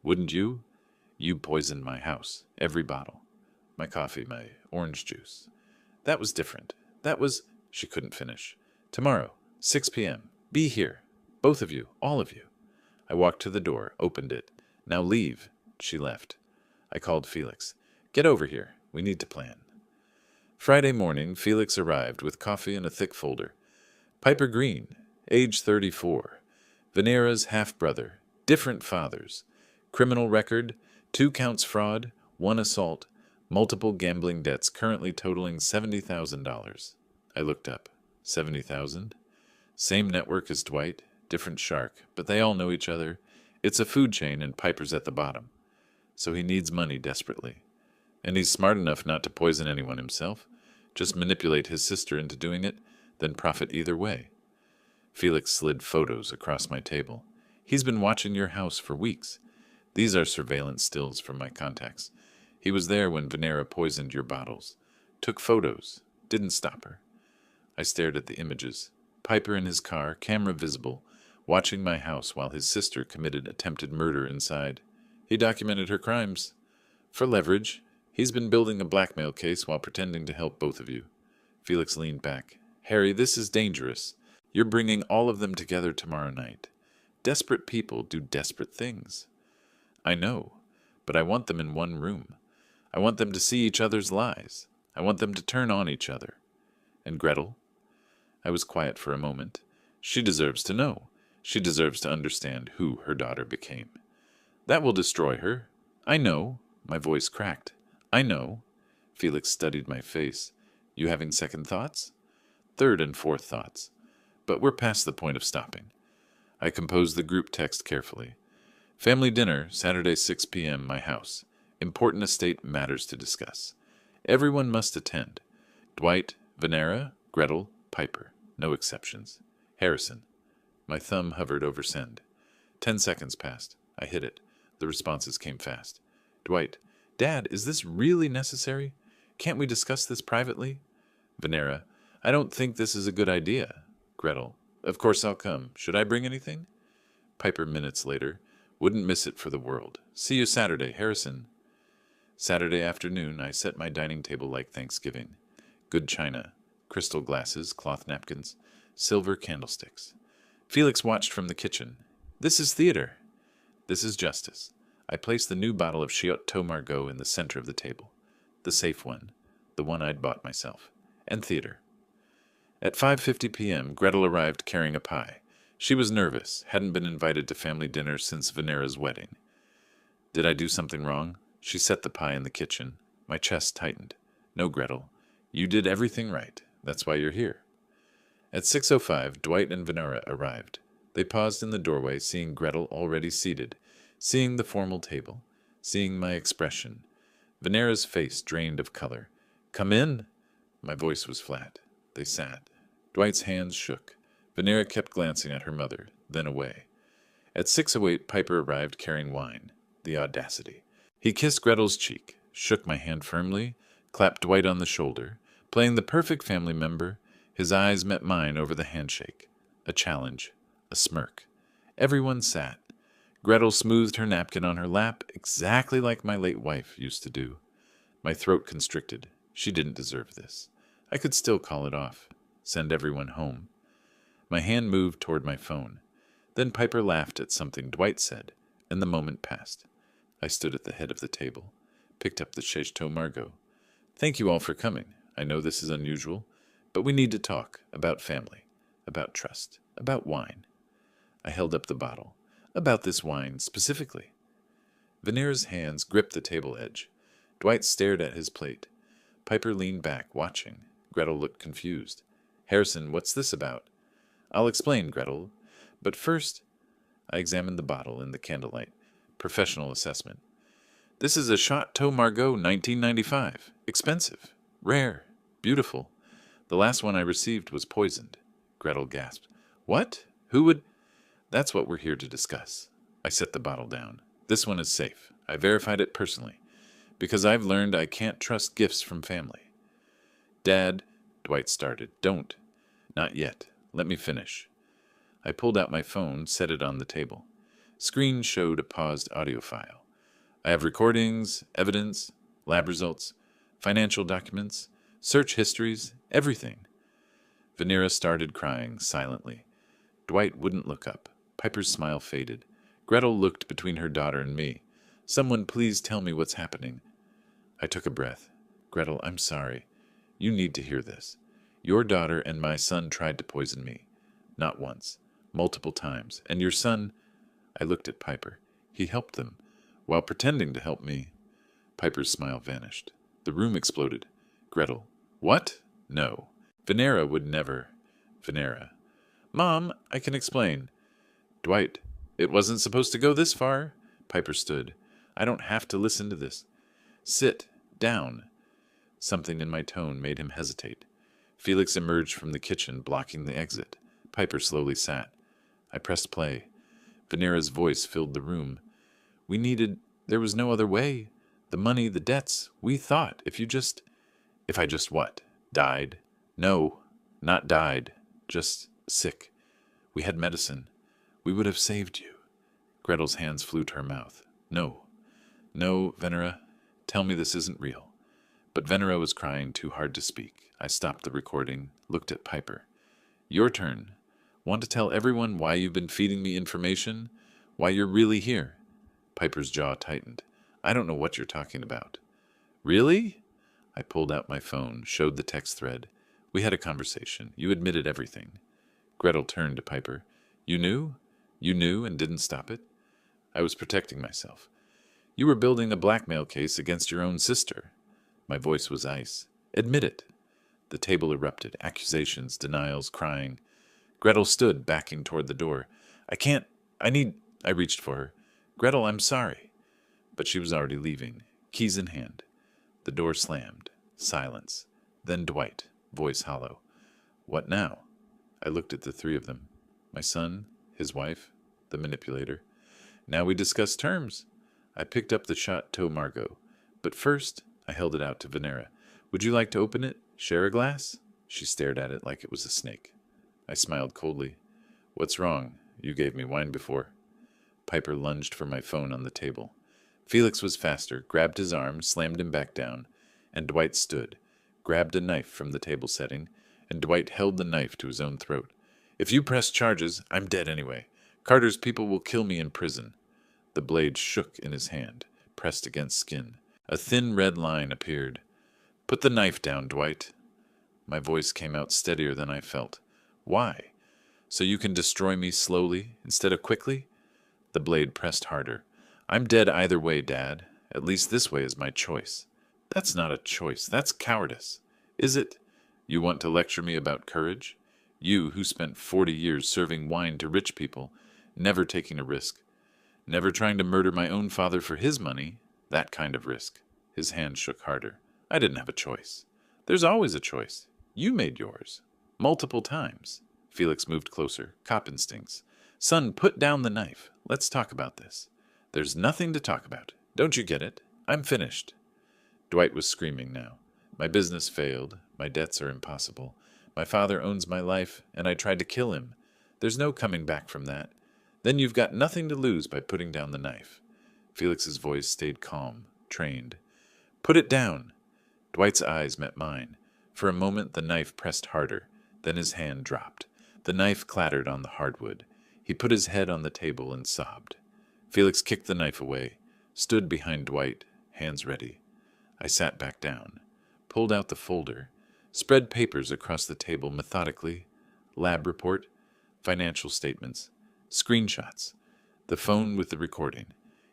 Wouldn't you? You poisoned my house, every bottle. My coffee, my orange juice. That was different. She couldn't finish. Tomorrow, 6 p.m. Be here. Both of you, all of you. I walked to the door, opened it. Now leave. She left. I called Felix. Get over here. We need to plan. Friday morning, Felix arrived with coffee and a thick folder. Piper Green, age 34. Venera's half-brother. Different fathers. Criminal record, 2 counts fraud, 1 assault, multiple gambling debts currently totaling $70,000. I looked up. 70,000? Same network as Dwight, different shark, but they all know each other. It's a food chain and Piper's at the bottom. So he needs money desperately. And he's smart enough not to poison anyone himself, just manipulate his sister into doing it, then profit either way. Felix slid photos across my table. He's been watching your house for weeks. These are surveillance stills from my contacts. He was there when Venera poisoned your bottles. Took photos. Didn't stop her. I stared at the images. Piper in his car, camera visible, watching my house while his sister committed attempted murder inside. He documented her crimes. For leverage, he's been building a blackmail case while pretending to help both of you. Felix leaned back. Harry, this is dangerous. You're bringing all of them together tomorrow night. Desperate people do desperate things. I know, but I want them in one room. I want them to see each other's lies. I want them to turn on each other. And Gretel? I was quiet for a moment. She deserves to know. She deserves to understand who her daughter became. That will destroy her. I know. My voice cracked. I know. Felix studied my face. You having second thoughts? Third and fourth thoughts. But we're past the point of stopping. I composed the group text carefully. Family dinner, Saturday 6 p.m., my house. Important estate matters to discuss. Everyone must attend. Dwight, Venera, Gretel, Piper. No exceptions. Harrison. My thumb hovered over send. 10 seconds passed. I hit it. The responses came fast. Dwight. Dad, is this really necessary? Can't we discuss this privately? Venera. I don't think this is a good idea. Gretel. Of course I'll come. Should I bring anything? Piper minutes later. Wouldn't miss it for the world. See you Saturday, Harrison. Saturday afternoon, I set my dining table like Thanksgiving. Good china, crystal glasses, cloth napkins, silver candlesticks. Felix watched from the kitchen. This is theater. This is justice. I placed the new bottle of Chateau Margaux in the center of the table. The safe one. The one I'd bought myself. And theater. At 5:50 p.m., Gretel arrived carrying a pie. She was nervous, hadn't been invited to family dinner since Venera's wedding. Did I do something wrong? She set the pie in the kitchen. My chest tightened. No, Gretel. You did everything right. That's why you're here. At 6:05, Dwight and Venera arrived. They paused in the doorway, seeing Gretel already seated, seeing the formal table, seeing my expression. Venera's face drained of color. Come in. My voice was flat. They sat. Dwight's hands shook. Venera kept glancing at her mother, then away. At 6:08, Piper arrived carrying wine. The audacity. He kissed Gretel's cheek, shook my hand firmly, clapped Dwight on the shoulder, playing the perfect family member. His eyes met mine over the handshake. A challenge. A smirk. Everyone sat. Gretel smoothed her napkin on her lap, exactly like my late wife used to do. My throat constricted. She didn't deserve this. I could still call it off. Send everyone home. My hand moved toward my phone. Then Piper laughed at something Dwight said, and the moment passed. I stood at the head of the table, picked up the Chateau Margaux. Thank you all for coming. I know this is unusual, but we need to talk about family, about trust, about wine. I held up the bottle. About this wine specifically. Venera's hands gripped the table edge. Dwight stared at his plate. Piper leaned back, watching. Gretel looked confused. Harrison, what's this about? I'll explain, Gretel. But first, I examined the bottle in the candlelight. Professional assessment. This is a Chateau Margaux 1995. Expensive. Rare. Beautiful. The last one I received was poisoned. Gretel gasped. What? Who would... That's what we're here to discuss. I set the bottle down. This one is safe. I verified it personally. Because I've learned I can't trust gifts from family. Dad, Dwight started. Don't. Not yet. Let me finish. I pulled out my phone, set it on the table. Screen showed a paused audio file. I have recordings, evidence, lab results, financial documents, search histories, everything. Venera started crying silently. Dwight wouldn't look up. Piper's smile faded. Gretel looked between her daughter and me. Someone please tell me what's happening. I took a breath. Gretel, I'm sorry. You need to hear this. Your daughter and my son tried to poison me. Not once. Multiple times. And your son... I looked at Piper. He helped them, while pretending to help me. Piper's smile vanished. The room exploded. Gretel. What? No. Venera would never. Venera. Mom, I can explain. Dwight. It wasn't supposed to go this far. Piper stood. I don't have to listen to this. Sit. Down. Something in my tone made him hesitate. Felix emerged from the kitchen, blocking the exit. Piper slowly sat. I pressed play. Venera's voice filled the room. We needed... There was no other way. The money, the debts. We thought, if I just what? Died? No, not died. Just sick. We had medicine. We would have saved you. Gretel's hands flew to her mouth. No. No, Venera. Tell me this isn't real. But Venera was crying too hard to speak. I stopped the recording, looked at Piper. Your turn. Want to tell everyone why you've been feeding me information? Why you're really here? Piper's jaw tightened. I don't know what you're talking about. Really? I pulled out my phone, showed the text thread. We had a conversation. You admitted everything. Gretel turned to Piper. You knew? You knew and didn't stop it? I was protecting myself. You were building a blackmail case against your own sister. My voice was ice. Admit it. The table erupted. Accusations, denials, crying. Gretel stood, backing toward the door. I reached for her. Gretel, I'm sorry. But she was already leaving, keys in hand. The door slammed. Silence. Then Dwight, voice hollow. What now? I looked at the three of them. My son, his wife, the manipulator. Now we discuss terms. I picked up the Chateau Margaux. But first, I held it out to Venera. Would you like to open it? Share a glass? She stared at it like it was a snake. I smiled coldly. What's wrong? You gave me wine before. Piper lunged for my phone on the table. Felix was faster, grabbed his arm, slammed him back down, and Dwight stood, grabbed a knife from the table setting, and Dwight held the knife to his own throat. If you press charges, I'm dead anyway. Carter's people will kill me in prison. The blade shook in his hand, pressed against skin. A thin red line appeared. Put the knife down, Dwight. My voice came out steadier than I felt. Why? So you can destroy me slowly instead of quickly? The blade pressed harder. I'm dead either way, Dad. At least this way is my choice. That's not a choice. That's cowardice. Is it? You want to lecture me about courage? You who spent 40 years serving wine to rich people, never taking a risk. Never trying to murder my own father for his money. That kind of risk. His hand shook harder. I didn't have a choice. There's always a choice. You made yours. Multiple times. Felix moved closer. Cop instincts. Son, put down the knife. Let's talk about this. There's nothing to talk about. Don't you get it? I'm finished. Dwight was screaming now. My business failed. My debts are impossible. My father owns my life, and I tried to kill him. There's no coming back from that. Then you've got nothing to lose by putting down the knife. Felix's voice stayed calm, trained. Put it down. Dwight's eyes met mine. For a moment the knife pressed harder, then his hand dropped. The knife clattered on the hardwood. He put his head on the table and sobbed. Felix kicked the knife away, stood behind Dwight, hands ready. I sat back down, pulled out the folder, spread papers across the table methodically, lab report, financial statements, screenshots, the phone with the recording,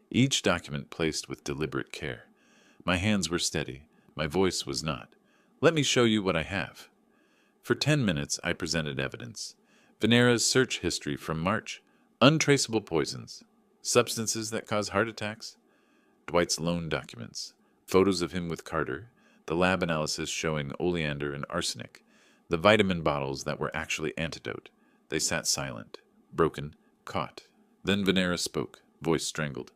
each document placed with deliberate care. My hands were steady, my voice was not. Let me show you what I have. For 10 minutes I presented evidence. Venera's search history from March, untraceable poisons, substances that cause heart attacks, Dwight's loan documents, photos of him with Carter, the lab analysis showing oleander and arsenic, the vitamin bottles that were actually antidote. They sat silent, broken, caught. Then Venera spoke, voice strangled.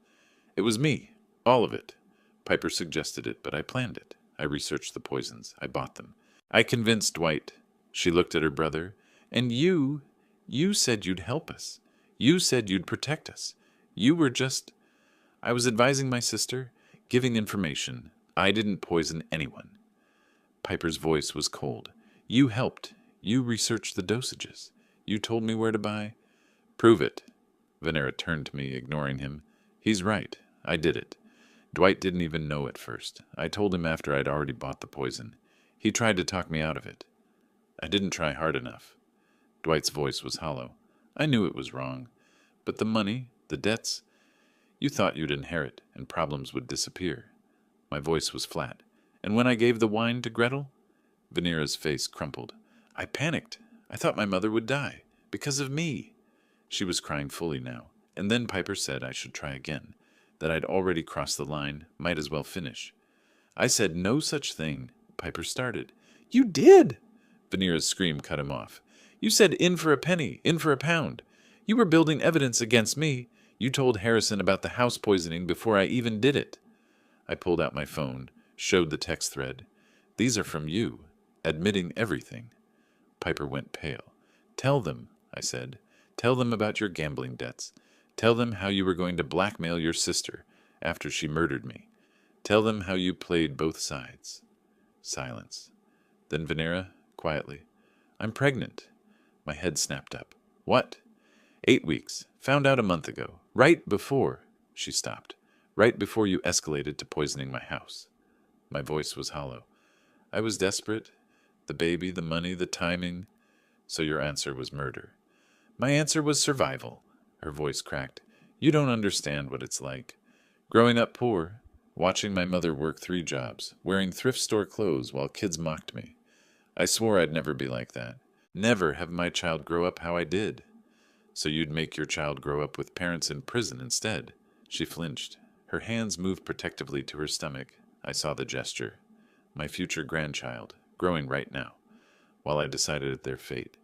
It was me, all of it. Piper suggested it, but I planned it. I researched the poisons. I bought them. I convinced Dwight. She looked at her brother. And you said you'd help us. You said you'd protect us. You were just... I was advising my sister, giving information. I didn't poison anyone. Piper's voice was cold. You helped. You researched the dosages. You told me where to buy. Prove it. Venera turned to me, ignoring him. He's right. I did it. Dwight didn't even know at first. I told him after I'd already bought the poison. He tried to talk me out of it. I didn't try hard enough. Dwight's voice was hollow. I knew it was wrong. But the money, the debts, you thought you'd inherit and problems would disappear. My voice was flat. And when I gave the wine to Gretel? Venera's face crumpled. I panicked. I thought my mother would die. Because of me. She was crying fully now. And then Piper said I should try again. That I'd already crossed the line, might as well finish. I said no such thing. Piper started. You did! Venera's scream cut him off. You said in for a penny, in for a pound. You were building evidence against me. You told Harrison about the house poisoning before I even did it. I pulled out my phone, showed the text thread. These are from you, admitting everything. Piper went pale. Tell them, I said. Tell them about your gambling debts. Tell them how you were going to blackmail your sister after she murdered me. Tell them how you played both sides. Silence. Then Venera, quietly, I'm pregnant. My head snapped up. What? 8 weeks. Found out a month ago. Right before. She stopped. Right before you escalated to poisoning my house. My voice was hollow. I was desperate. The baby, the money, the timing. So your answer was murder. My answer was survival. Her voice cracked. You don't understand what it's like. Growing up poor, watching my mother work 3 jobs, wearing thrift store clothes while kids mocked me. I swore I'd never be like that. Never have my child grow up how I did. So you'd make your child grow up with parents in prison instead. She flinched. Her hands moved protectively to her stomach. I saw the gesture. My future grandchild, growing right now, while I decided their fate.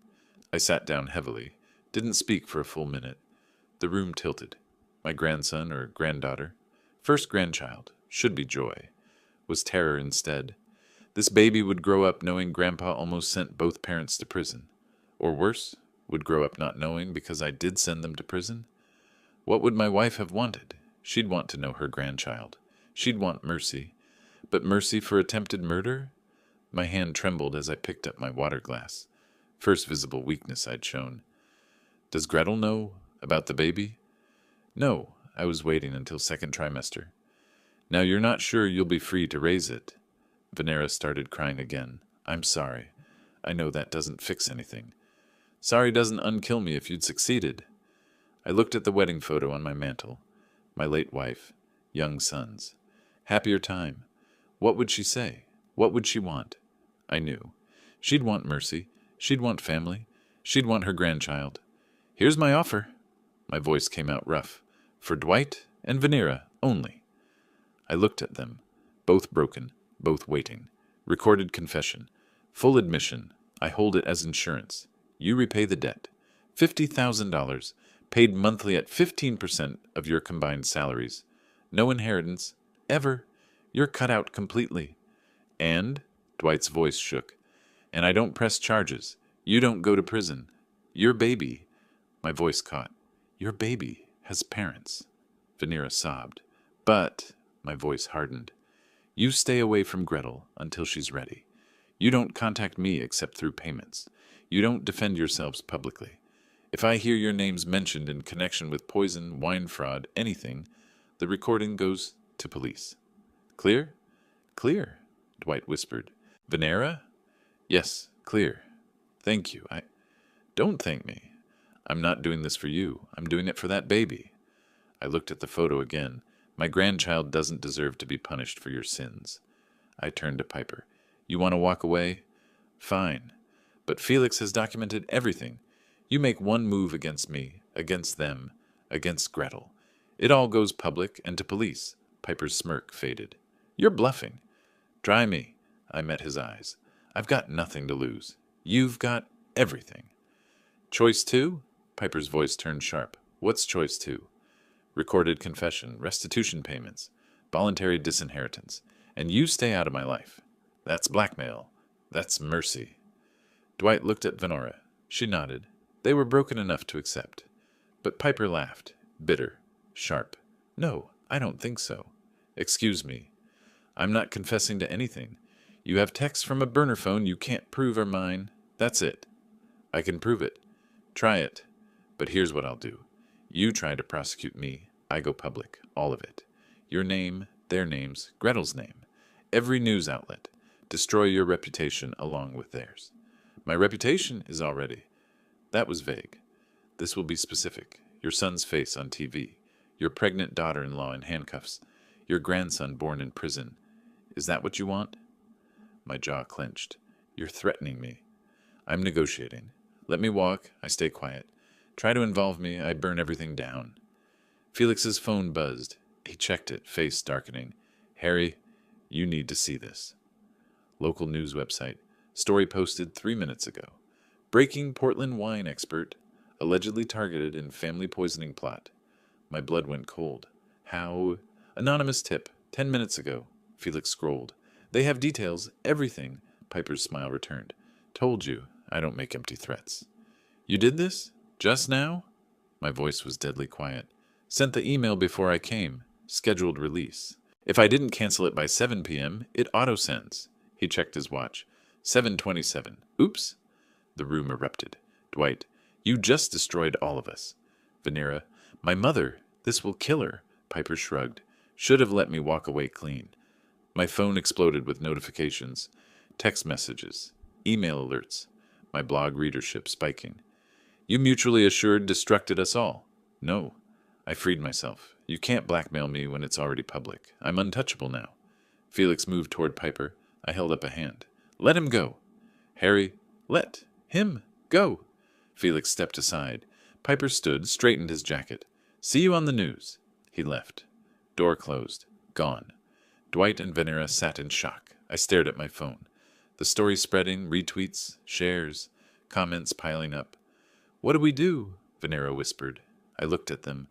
I sat down heavily, didn't speak for a full minute. The room tilted. My grandson or granddaughter, first grandchild, should be joy, was terror instead. This baby would grow up knowing Grandpa almost sent both parents to prison. Or worse, would grow up not knowing because I did send them to prison. What would my wife have wanted? She'd want to know her grandchild. She'd want mercy. But mercy for attempted murder? My hand trembled as I picked up my water glass. First visible weakness I'd shown. Does Gretel know about the baby? No, I was waiting until 2nd trimester. Now you're not sure you'll be free to raise it. Venera started crying again. I'm sorry. I know that doesn't fix anything. Sorry doesn't unkill me if you'd succeeded. I looked at the wedding photo on my mantel. My late wife. Young sons. Happier time. What would she say? What would she want? I knew. She'd want mercy. She'd want family. She'd want her grandchild. Here's my offer. My voice came out rough. For Dwight and Venera only. I looked at them. Both broken. Both waiting. Recorded confession. Full admission. I hold it as insurance. You repay the debt. $50,000. Paid monthly at 15% of your combined salaries. No inheritance. Ever. You're cut out completely. And, Dwight's voice shook, and I don't press charges. You don't go to prison. Your baby, my voice caught, your baby has parents. Venera sobbed. But, my voice hardened, you stay away from Gretel until she's ready. You don't contact me except through payments. You don't defend yourselves publicly. If I hear your names mentioned in connection with poison, wine fraud, anything, the recording goes to police. Clear? Clear, Dwight whispered. Venera? Yes, clear. Thank you. Don't thank me. I'm not doing this for you. I'm doing it for that baby. I looked at the photo again. My grandchild doesn't deserve to be punished for your sins. I turned to Piper. You want to walk away? Fine. But Felix has documented everything. You make one move against me, against them, against Gretel. It all goes public and to police. Piper's smirk faded. You're bluffing. Try me. I met his eyes. I've got nothing to lose. You've got everything. Choice two? Piper's voice turned sharp. What's choice two? Recorded confession, restitution payments, voluntary disinheritance, and you stay out of my life. That's blackmail. That's mercy. Dwight looked at Venora. She nodded. They were broken enough to accept. But Piper laughed, bitter, sharp. No, I don't think so. Excuse me. I'm not confessing to anything. You have texts from a burner phone you can't prove are mine. That's it. I can prove it. Try it. But here's what I'll do. You try to prosecute me. I go public. All of it. Your name, their names, Gretel's name. Every news outlet. Destroy your reputation along with theirs. My reputation is already. That was vague. This will be specific. Your son's face on TV. Your pregnant daughter-in-law in handcuffs. Your grandson born in prison. Is that what you want? My jaw clenched. You're threatening me. I'm negotiating. Let me walk. I stay quiet. Try to involve me. I burn everything down. Felix's phone buzzed. He checked it, face darkening. Harry, you need to see this. Local news website. Story posted 3 minutes ago. Breaking Portland wine expert. Allegedly targeted in family poisoning plot. My blood went cold. How? Anonymous tip. 10 minutes ago. Felix scrolled. They have details. Everything. Piper's smile returned. Told you. I don't make empty threats. You did this? Just now? My voice was deadly quiet. Sent the email before I came. Scheduled release. If I didn't cancel it by 7 p.m., it auto-sends. He checked his watch. 7:27. Oops. The room erupted. Dwight, you just destroyed all of us. Venera, my mother. This will kill her. Piper shrugged. Should have let me walk away clean. My phone exploded with notifications. Text messages. Email alerts. My blog readership spiking. You mutually assured destructed us all. No. I freed myself. You can't blackmail me when it's already public. I'm untouchable now. Felix moved toward Piper. I held up a hand. Let him go. Harry, let him go. Felix stepped aside. Piper stood, straightened his jacket. See you on the news. He left. Door closed. Gone. Dwight and Venera sat in shock. I stared at my phone. The story spreading, retweets, shares, comments piling up. What do we do? Venera whispered. I looked at them,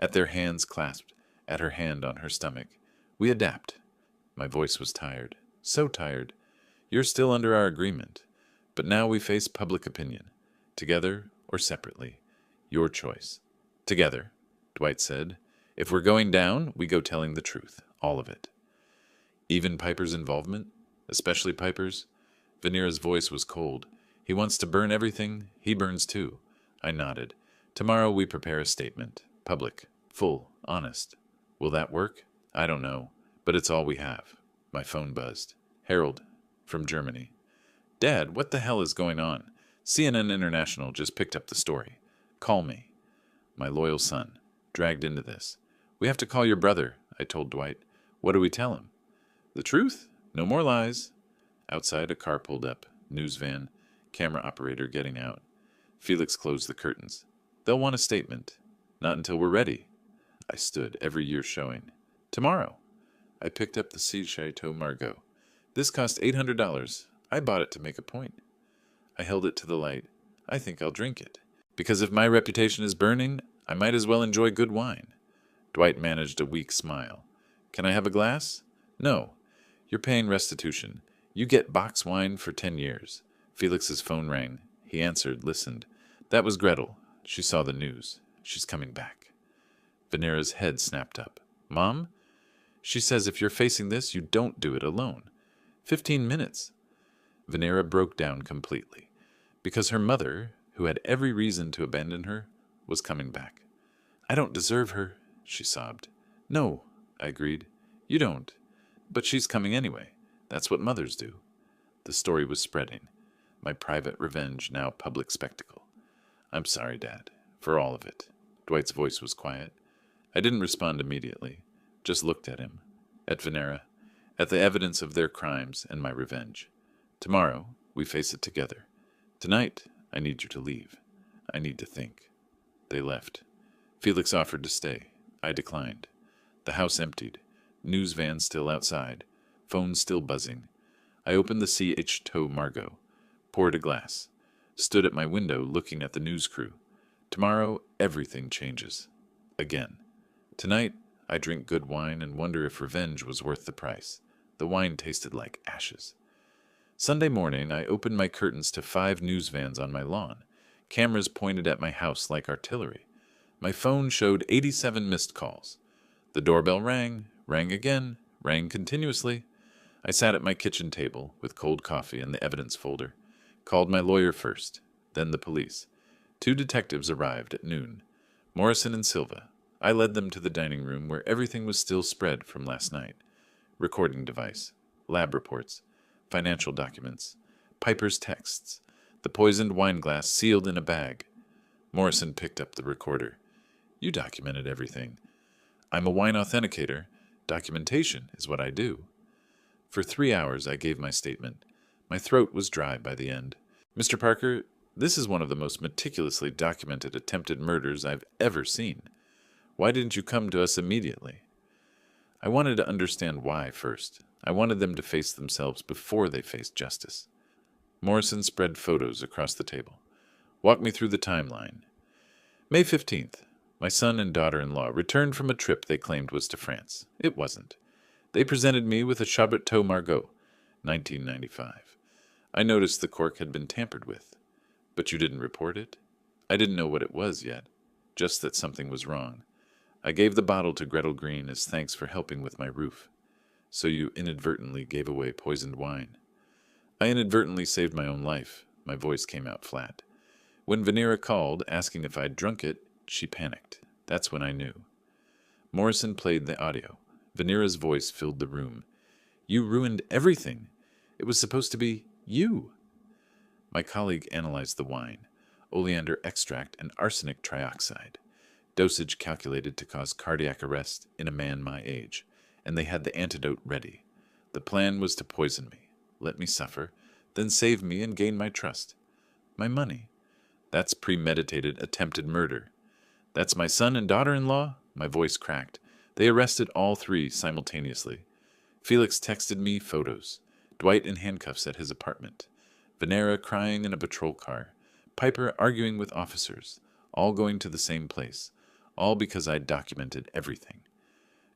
at their hands clasped, at her hand on her stomach. We adapt. My voice was tired. So tired. You're still under our agreement. But now we face public opinion. Together or separately. Your choice. Together, Dwight said. If we're going down, we go telling the truth. All of it. Even Piper's involvement? Especially Piper's? Venera's voice was cold. He wants to burn everything. He burns too. I nodded. Tomorrow we prepare a statement. Public. Full. Honest. Will that work? I don't know. But it's all we have. My phone buzzed. Harold. From Germany. Dad, what the hell is going on? CNN International just picked up the story. Call me. My loyal son. Dragged into this. We have to call your brother, I told Dwight. What do we tell him? The truth? No more lies. Outside, a car pulled up. News van. Camera operator getting out. Felix closed the curtains. They'll want a statement. Not until we're ready. I stood, every year showing. Tomorrow. I picked up the Sea Chateau Margaux. This cost $800. I bought it to make a point. I held it to the light. I think I'll drink it. Because if my reputation is burning, I might as well enjoy good wine. Dwight managed a weak smile. Can I have a glass? No. You're paying restitution. You get box wine for 10 years. Felix's phone rang. He answered, listened. That was Gretel. She saw the news. She's coming back. Venera's head snapped up. Mom? She says if you're facing this, you don't do it alone. 15 minutes. Venera broke down completely, because her mother, who had every reason to abandon her, was coming back. "I don't deserve her," she sobbed. "No," I agreed. "You don't. But she's coming anyway. That's what mothers do." The story was spreading. My private revenge now public spectacle. "I'm sorry, Dad, for all of it." Dwight's voice was quiet. I didn't respond immediately, just looked at him, at Venera, at the evidence of their crimes and my revenge. "Tomorrow, we face it together. Tonight, I need you to leave. I need to think." They left. Felix offered to stay. I declined. The house emptied. News van still outside. Phone still buzzing. I opened the CH Tow Margot. Poured a glass. Stood at my window looking at the news crew. Tomorrow, everything changes. Again. Tonight, I drink good wine and wonder if revenge was worth the price. The wine tasted like ashes. Sunday morning, I opened my curtains to 5 news vans on my lawn. Cameras pointed at my house like artillery. My phone showed 87 missed calls. The doorbell rang again, rang continuously. I sat at my kitchen table with cold coffee and the evidence folder. Called my lawyer first, then the police. 2 detectives arrived at noon. Morrison and Silva. I led them to the dining room where everything was still spread from last night. Recording device, lab reports, financial documents, Piper's texts, the poisoned wine glass sealed in a bag. Morrison picked up the recorder. "You documented everything." "I'm a wine authenticator. Documentation is what I do." For 3 hours I gave my statement. My throat was dry by the end. "Mr. Parker, this is one of the most meticulously documented attempted murders I've ever seen. Why didn't you come to us immediately?" I wanted to understand why first. I wanted them to face themselves before they faced justice. Morrison spread photos across the table. "Walk me through the timeline." May 15th. My son and daughter-in-law returned from a trip they claimed was to France. It wasn't. They presented me with a Chateau Margaux, 1995. I noticed the cork had been tampered with. "But you didn't report it?" I didn't know what it was yet, just that something was wrong. I gave the bottle to Gretel Green as thanks for helping with my roof. "So you inadvertently gave away poisoned wine." "I inadvertently saved my own life." My voice came out flat. When Venera called, asking if I'd drunk it, she panicked. That's when I knew. Morrison played the audio. Venera's voice filled the room. "You ruined everything. It was supposed to be you." My colleague analyzed the wine. Oleander extract and arsenic trioxide. Dosage calculated to cause cardiac arrest in a man my age. And they had the antidote ready. The plan was to poison me, let me suffer, then save me and gain my trust. My money. That's premeditated attempted murder. That's my son and daughter-in-law? My voice cracked. They arrested all 3 simultaneously. Felix texted me photos. Dwight in handcuffs at his apartment. Venera crying in a patrol car. Piper arguing with officers. All going to the same place. All because I'd documented everything.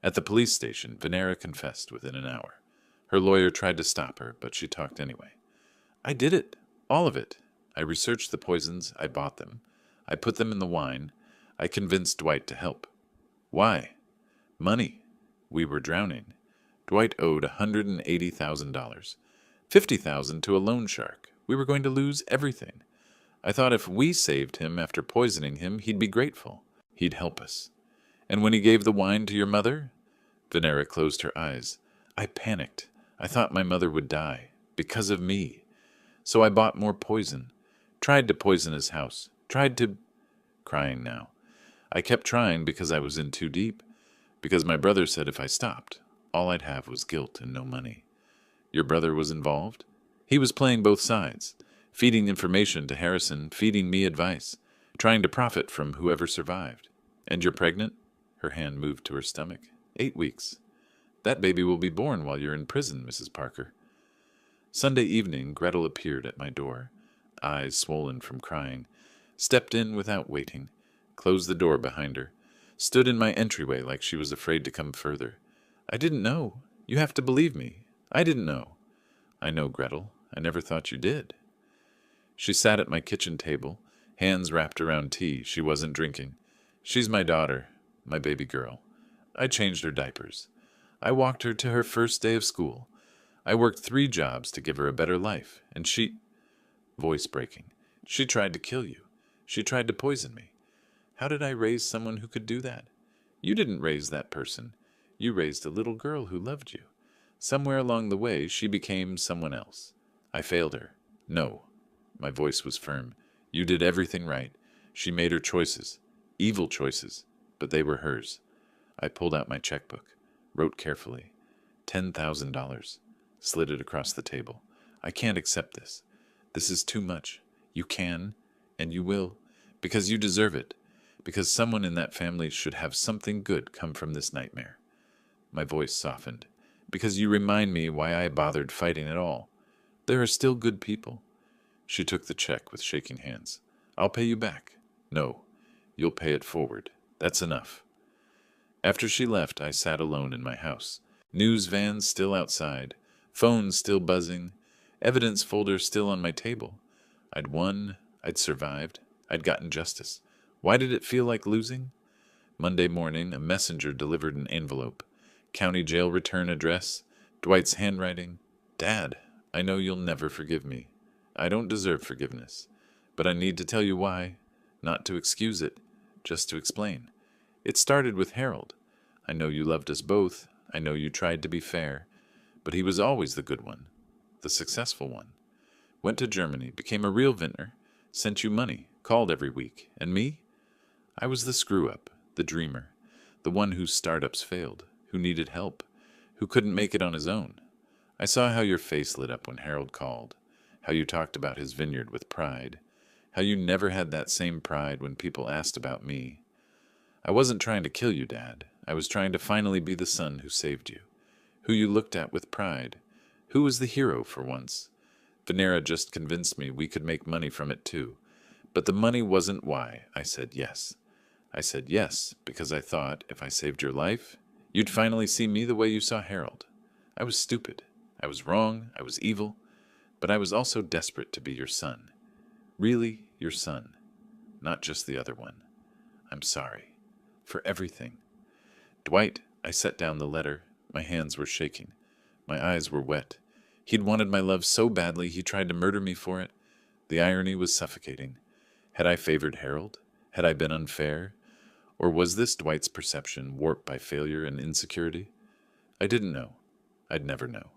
At the police station, Venera confessed within an hour. Her lawyer tried to stop her, but she talked anyway. "I did it. All of it. I researched the poisons. I bought them. I put them in the wine. I convinced Dwight to help." "Why?" "Money. We were drowning. Dwight owed $180,000. $50,000 to a loan shark. We were going to lose everything. I thought if we saved him after poisoning him, he'd be grateful. He'd help us. And when he gave the wine to your mother?" Venera closed her eyes. "I panicked. I thought my mother would die. Because of me. So I bought more poison. Tried to poison his house. Tried to—" Crying now. "I kept trying because I was in too deep. Because my brother said if I stopped, all I'd have was guilt and no money." "Your brother was involved?" "He was playing both sides. Feeding information to Harrison, feeding me advice. Trying to profit from whoever survived." "And you're pregnant?" Her hand moved to her stomach. 8 weeks. "That baby will be born while you're in prison, Mrs. Parker." Sunday evening, Gretel appeared at my door, eyes swollen from crying, stepped in without waiting, closed the door behind her, stood in my entryway like she was afraid to come further. "I didn't know. You have to believe me. I didn't know." "I know, Gretel. I never thought you did." She sat at my kitchen table, hands wrapped around tea she wasn't drinking. "She's my daughter, my baby girl. I changed her diapers. I walked her to her first day of school. I worked 3 jobs to give her a better life, and she—" Voice breaking. "She tried to kill you. She tried to poison me. How did I raise someone who could do that? You didn't raise that person. You raised a little girl who loved you. Somewhere along the way, she became someone else. I failed her. No." My voice was firm. "You did everything right. She made her choices. Evil choices. But they were hers." I pulled out my checkbook. Wrote carefully. $10,000. Slid it across the table. "I can't accept this. This is too much. You can, and you will, because you deserve it. Because someone in that family should have something good come from this nightmare." My voice softened. "Because you remind me why I bothered fighting at all. There are still good people." She took the check with shaking hands. "I'll pay you back." "No, you'll pay it forward. That's enough." After she left, I sat alone in my house. News vans still outside, phones still buzzing, evidence folder still on my table. I'd won, I'd survived, I'd gotten justice. Why did it feel like losing? Monday morning, a messenger delivered an envelope. County jail return address, Dwight's handwriting. "Dad, I know you'll never forgive me. I don't deserve forgiveness. But I need to tell you why. Not to excuse it, just to explain. It started with Harold. I know you loved us both. I know you tried to be fair. But he was always the good one, the successful one. Went to Germany, became a real vintner, sent you money, called every week. And me? I was the screw-up, the dreamer, the one whose startups failed, who needed help, who couldn't make it on his own. I saw how your face lit up when Harold called, how you talked about his vineyard with pride, how you never had that same pride when people asked about me. I wasn't trying to kill you, Dad. I was trying to finally be the son who saved you, who you looked at with pride, who was the hero for once. Venera just convinced me we could make money from it too. But the money wasn't why I said yes. I said yes because I thought if I saved your life, you'd finally see me the way you saw Harold. I was stupid. I was wrong. I was evil. But I was also desperate to be your son. Really your son. Not just the other one. I'm sorry. For everything. Dwight, I set down the letter. My hands were shaking. My eyes were wet. He'd wanted my love so badly he tried to murder me for it. The irony was suffocating. Had I favored Harold? Had I been unfair? Or was this Dwight's perception warped by failure and insecurity? I didn't know. I'd never know.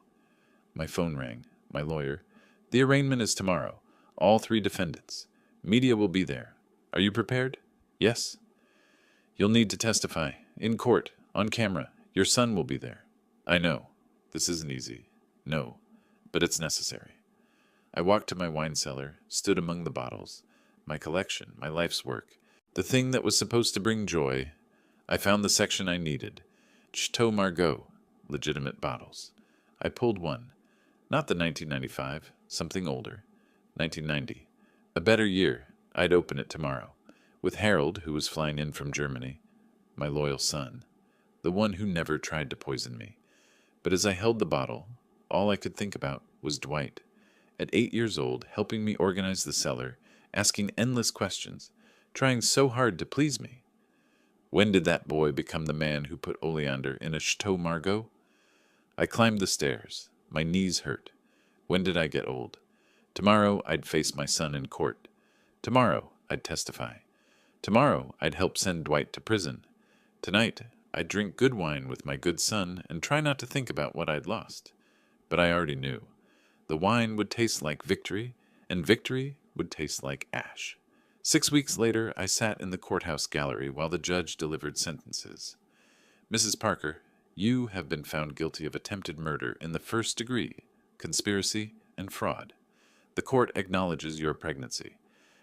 My phone rang. My lawyer. "The arraignment is tomorrow. All 3 defendants. Media will be there. Are you prepared?" "Yes." "You'll need to testify. In court. On camera. Your son will be there." "I know. This isn't easy. No. But it's necessary." I walked to my wine cellar, stood among the bottles. My collection, my life's work. The thing that was supposed to bring joy. I found the section I needed. Chateau Margaux. Legitimate bottles. I pulled one. Not the 1995. Something older. 1990. A better year. I'd open it tomorrow. With Harold, who was flying in from Germany. My loyal son. The one who never tried to poison me. But as I held the bottle, all I could think about was Dwight. At 8 years old, helping me organize the cellar, asking endless questions, trying so hard to please me. When did that boy become the man who put Oleander in a Chateau Margaux? I climbed the stairs. My knees hurt. When did I get old? Tomorrow I'd face my son in court. Tomorrow I'd testify. Tomorrow I'd help send Dwight to prison. Tonight I'd drink good wine with my good son and try not to think about what I'd lost. But I already knew. The wine would taste like victory, and victory would taste like ash. 6 weeks later, I sat in the courthouse gallery while the judge delivered sentences. "Mrs. Parker, you have been found guilty of attempted murder in the 1st degree, conspiracy, and fraud. The court acknowledges your pregnancy.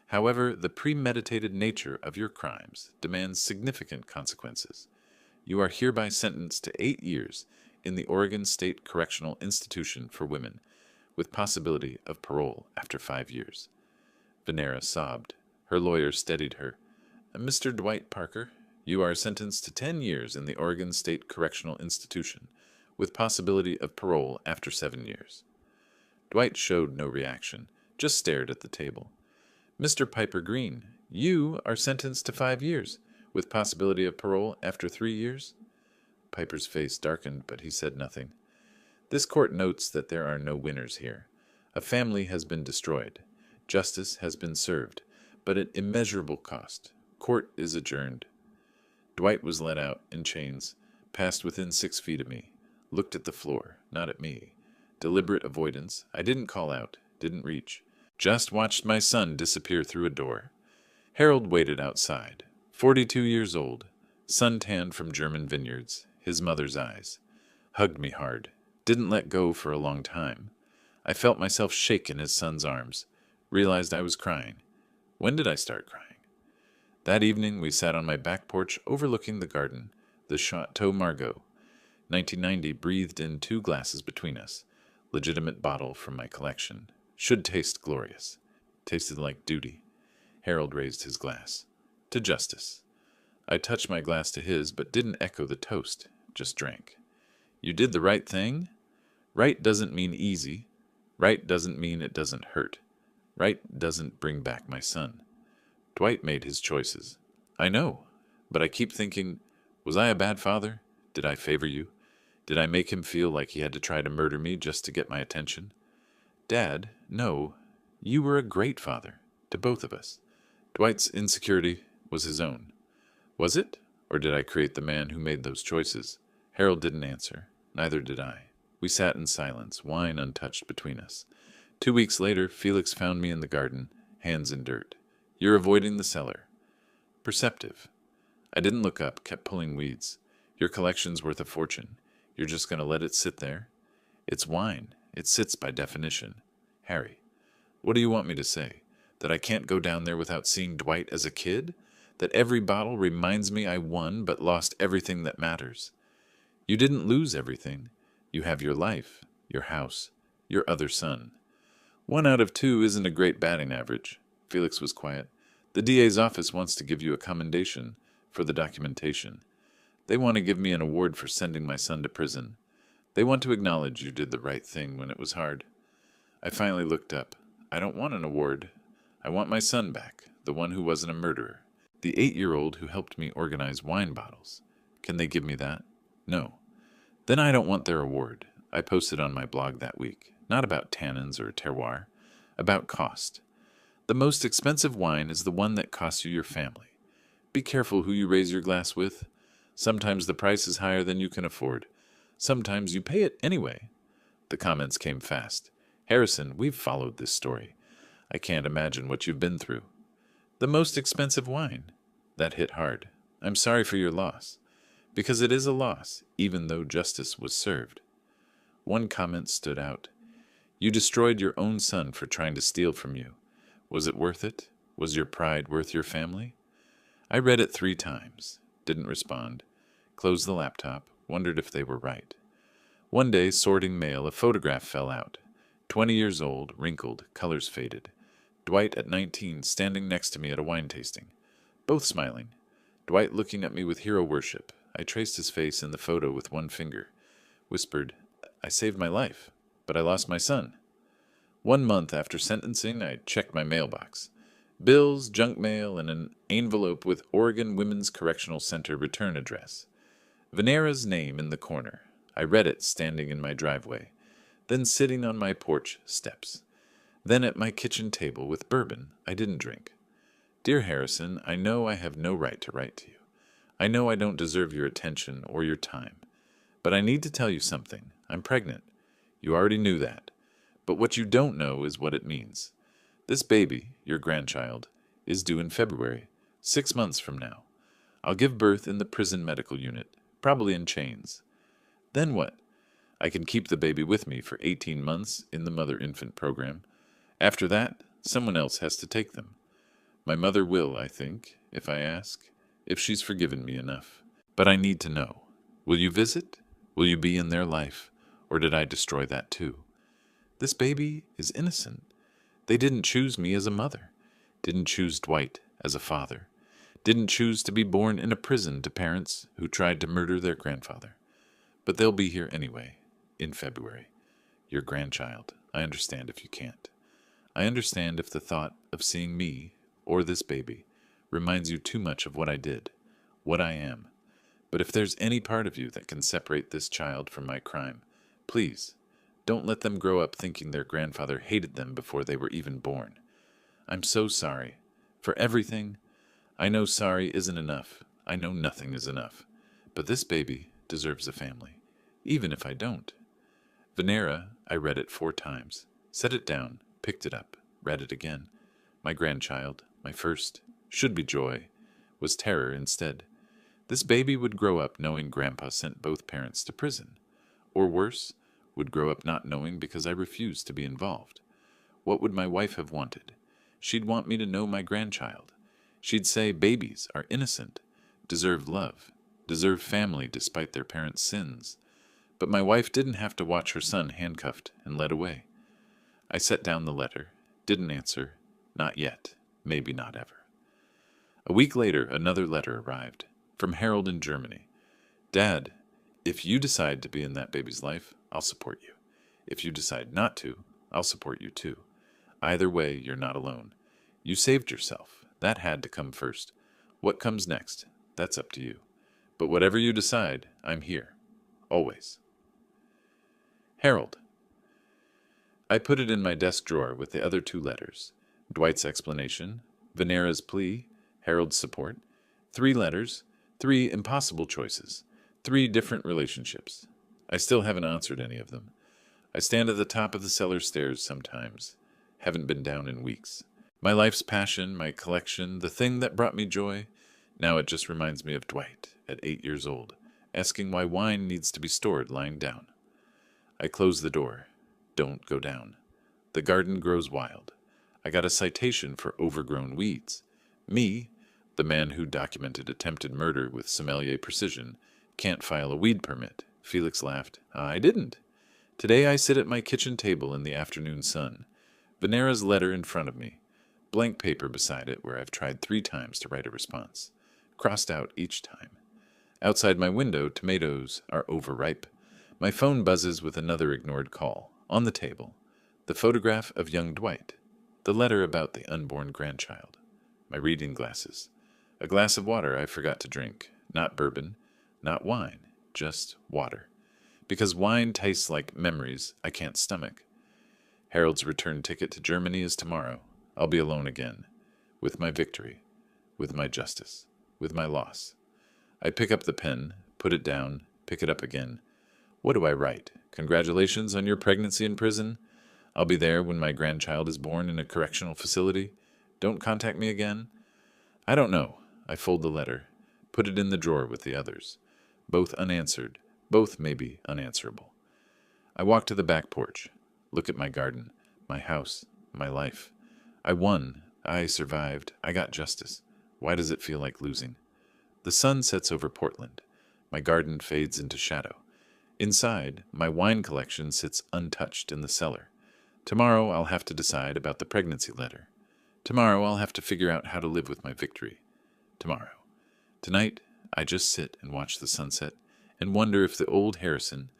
However, the premeditated nature of your crimes demands significant consequences. You are hereby sentenced to 8 years in the Oregon State Correctional Institution for Women, with possibility of parole after 5 years. Venera sobbed. Her lawyer steadied her. "Mr. Dwight Parker, you are sentenced to 10 years in the Oregon State Correctional Institution, with possibility of parole after 7 years. Dwight showed no reaction, just stared at the table. "Mr. Piper Green, you are sentenced to 5 years, with possibility of parole after 3 years. Piper's face darkened, but he said nothing. This court notes that there are no winners here. A family has been destroyed. Justice has been served, but at immeasurable cost. Court is adjourned. Dwight was let out in chains, passed within 6 feet of me, looked at the floor, not at me. Deliberate avoidance. I didn't call out, didn't reach. Just watched my son disappear through a door. Harold waited outside. 42 years old, suntanned from German vineyards, his mother's eyes. Hugged me hard. Didn't let go for a long time. I felt myself shake in his son's arms. Realized I was crying. When did I start crying? That evening we sat on my back porch overlooking the garden, the Chateau Margaux. 1990 breathed in 2 glasses between us. Legitimate bottle from my collection. Should taste glorious. Tasted like duty. Harold raised his glass. To justice. I touched my glass to his, but didn't echo the toast. Just drank. You did the right thing? Right doesn't mean easy. Right doesn't mean it doesn't hurt. Right doesn't bring back my son. Dwight made his choices. I know, but I keep thinking, was I a bad father? Did I favor you? Did I make him feel like he had to try to murder me just to get my attention? Dad, no, you were a great father, to both of us. Dwight's insecurity was his own. Was it? Or did I create the man who made those choices? Harold didn't answer. Neither did I. We sat in silence, wine untouched between us. 2 weeks later, Felix found me in the garden, hands in dirt. You're avoiding the cellar. Perceptive. I didn't look up, kept pulling weeds. Your collection's worth a fortune. You're just going to let it sit there? It's wine. It sits by definition. Harry, what do you want me to say? That I can't go down there without seeing Dwight as a kid? That every bottle reminds me I won but lost everything that matters? You didn't lose everything. You have your life, your house, your other son. 1 out of 2 isn't a great batting average. Felix was quiet. The DA's office wants to give you a commendation for the documentation. They want to give me an award for sending my son to prison. They want to acknowledge you did the right thing when it was hard. I finally looked up. I don't want an award. I want my son back, the one who wasn't a murderer. The 8-year-old who helped me organize wine bottles. Can they give me that? No. Then I don't want their award. I posted on my blog that week. Not about tannins or terroir. About cost. The most expensive wine is the one that costs you your family. Be careful who you raise your glass with. Sometimes the price is higher than you can afford. Sometimes you pay it anyway. The comments came fast. Harrison, we've followed this story. I can't imagine what you've been through. The most expensive wine. That hit hard. I'm sorry for your loss. Because it is a loss, even though justice was served. One comment stood out. You destroyed your own son for trying to steal from you. Was it worth it? Was your pride worth your family? I read it 3 times. Didn't respond. Closed the laptop. Wondered if they were right. One day, sorting mail, a photograph fell out. 20 years old, wrinkled, colors faded. Dwight at 19, standing next to me at a wine tasting. Both smiling. Dwight looking at me with hero worship. I traced his face in the photo with one finger. Whispered, I saved my life, but I lost my son. 1 month after sentencing, I checked my mailbox. Bills, junk mail, and an envelope with Oregon Women's Correctional Center return address. Venera's name in the corner. I read it standing in my driveway. Then sitting on my porch steps. Then at my kitchen table with bourbon I didn't drink. Dear Harrison, I know I have no right to write to you. I know I don't deserve your attention or your time. But I need to tell you something. I'm pregnant. You already knew that. But what you don't know is what it means. This baby, your grandchild, is due in February, 6 months from now. I'll give birth in the prison medical unit, probably in chains. Then what? I can keep the baby with me for 18 months in the mother-infant program. After that, someone else has to take them. My mother will, I think, if I ask, if she's forgiven me enough. But I need to know. Will you visit? Will you be in their life? Or did I destroy that too? This baby is innocent. They didn't choose me as a mother. Didn't choose Dwight as a father. Didn't choose to be born in a prison to parents who tried to murder their grandfather. But they'll be here anyway, in February. Your grandchild. I understand if you can't. I understand if the thought of seeing me, or this baby, reminds you too much of what I did, what I am. But if there's any part of you that can separate this child from my crime, please Don't let them grow up thinking their grandfather hated them before they were even born. I'm so sorry. For everything. I know sorry isn't enough. I know nothing is enough. But this baby deserves a family, even if I don't. Venera, I read it 4 times, set it down, picked it up, read it again. My grandchild, my first, should be joy, was terror instead. This baby would grow up knowing Grandpa sent both parents to prison. Or worse, would grow up not knowing because I refused to be involved. What would my wife have wanted? She'd want me to know my grandchild. She'd say babies are innocent, deserve love, deserve family despite their parents' sins. But my wife didn't have to watch her son handcuffed and led away. I set down the letter, didn't answer, not yet, maybe not ever. A week later, another letter arrived, from Harold in Germany. Dad, if you decide to be in that baby's life, I'll support you. If you decide not to, I'll support you too. Either way, you're not alone. You saved yourself. That had to come first. What comes next? That's up to you. But whatever you decide, I'm here. Always. Harold. I put it in my desk drawer with the other 2 letters. Dwight's explanation, Venera's plea, Harold's support. 3 letters, 3 impossible choices, 3 different relationships. I still haven't answered any of them. I stand at the top of the cellar stairs sometimes. Haven't been down in weeks. My life's passion, my collection, the thing that brought me joy, now it just reminds me of Dwight at 8 years old, asking why wine needs to be stored lying down. I close the door. Don't go down. The garden grows wild. I got a citation for overgrown weeds. Me, the man who documented attempted murder with sommelier precision, can't file a weed permit. Felix laughed. I didn't. Today I sit at my kitchen table in the afternoon sun. Venera's letter in front of me. Blank paper beside it where I've tried 3 times to write a response. Crossed out each time. Outside my window, tomatoes are overripe. My phone buzzes with another ignored call. On the table, the photograph of young Dwight. The letter about the unborn grandchild. My reading glasses. A glass of water I forgot to drink. Not bourbon, not wine, just water. Because wine tastes like memories I can't stomach. Harold's return ticket to Germany is tomorrow. I'll be alone again. With my victory. With my justice. With my loss. I pick up the pen, put it down, pick it up again. What do I write? Congratulations on your pregnancy in prison? I'll be there when my grandchild is born in a correctional facility? Don't contact me again? I don't know. I fold the letter, put it in the drawer with the others. Both unanswered, both maybe unanswerable. I walk to the back porch, look at my garden, my house, my life. I won. I survived. I got justice. Why does it feel like losing? The sun sets over Portland. My garden fades into shadow. Inside, my wine collection sits untouched in the cellar. Tomorrow I'll have to decide about the pregnancy letter. Tomorrow I'll have to figure out how to live with my victory. Tomorrow. Tonight, I just sit and watch the sunset and wonder if the old Harrison,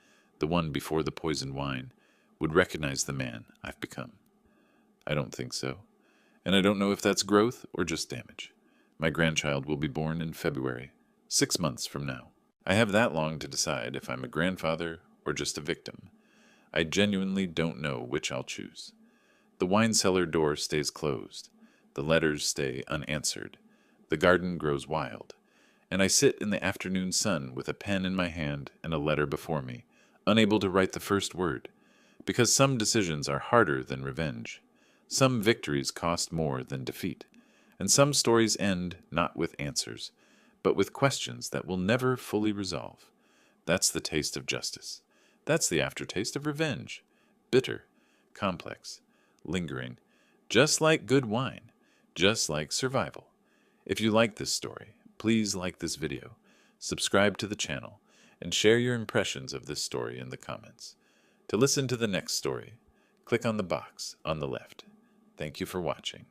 the one before the poisoned wine, would recognize the man I've become. I don't think so. And I don't know if that's growth or just damage. My grandchild will be born in February, 6 months from now. I have that long to decide if I'm a grandfather or just a victim. I genuinely don't know which I'll choose. The wine cellar door stays closed. The letters stay unanswered. The garden grows wild. And I sit in the afternoon sun with a pen in my hand and a letter before me, unable to write the first word. Because some decisions are harder than revenge. Some victories cost more than defeat. And some stories end not with answers, but with questions that will never fully resolve. That's the taste of justice. That's the aftertaste of revenge. Bitter, complex, lingering, just like good wine, just like survival. If you like this story, please like this video, subscribe to the channel, and share your impressions of this story in the comments. To listen to the next story, click on the box on the left. Thank you for watching.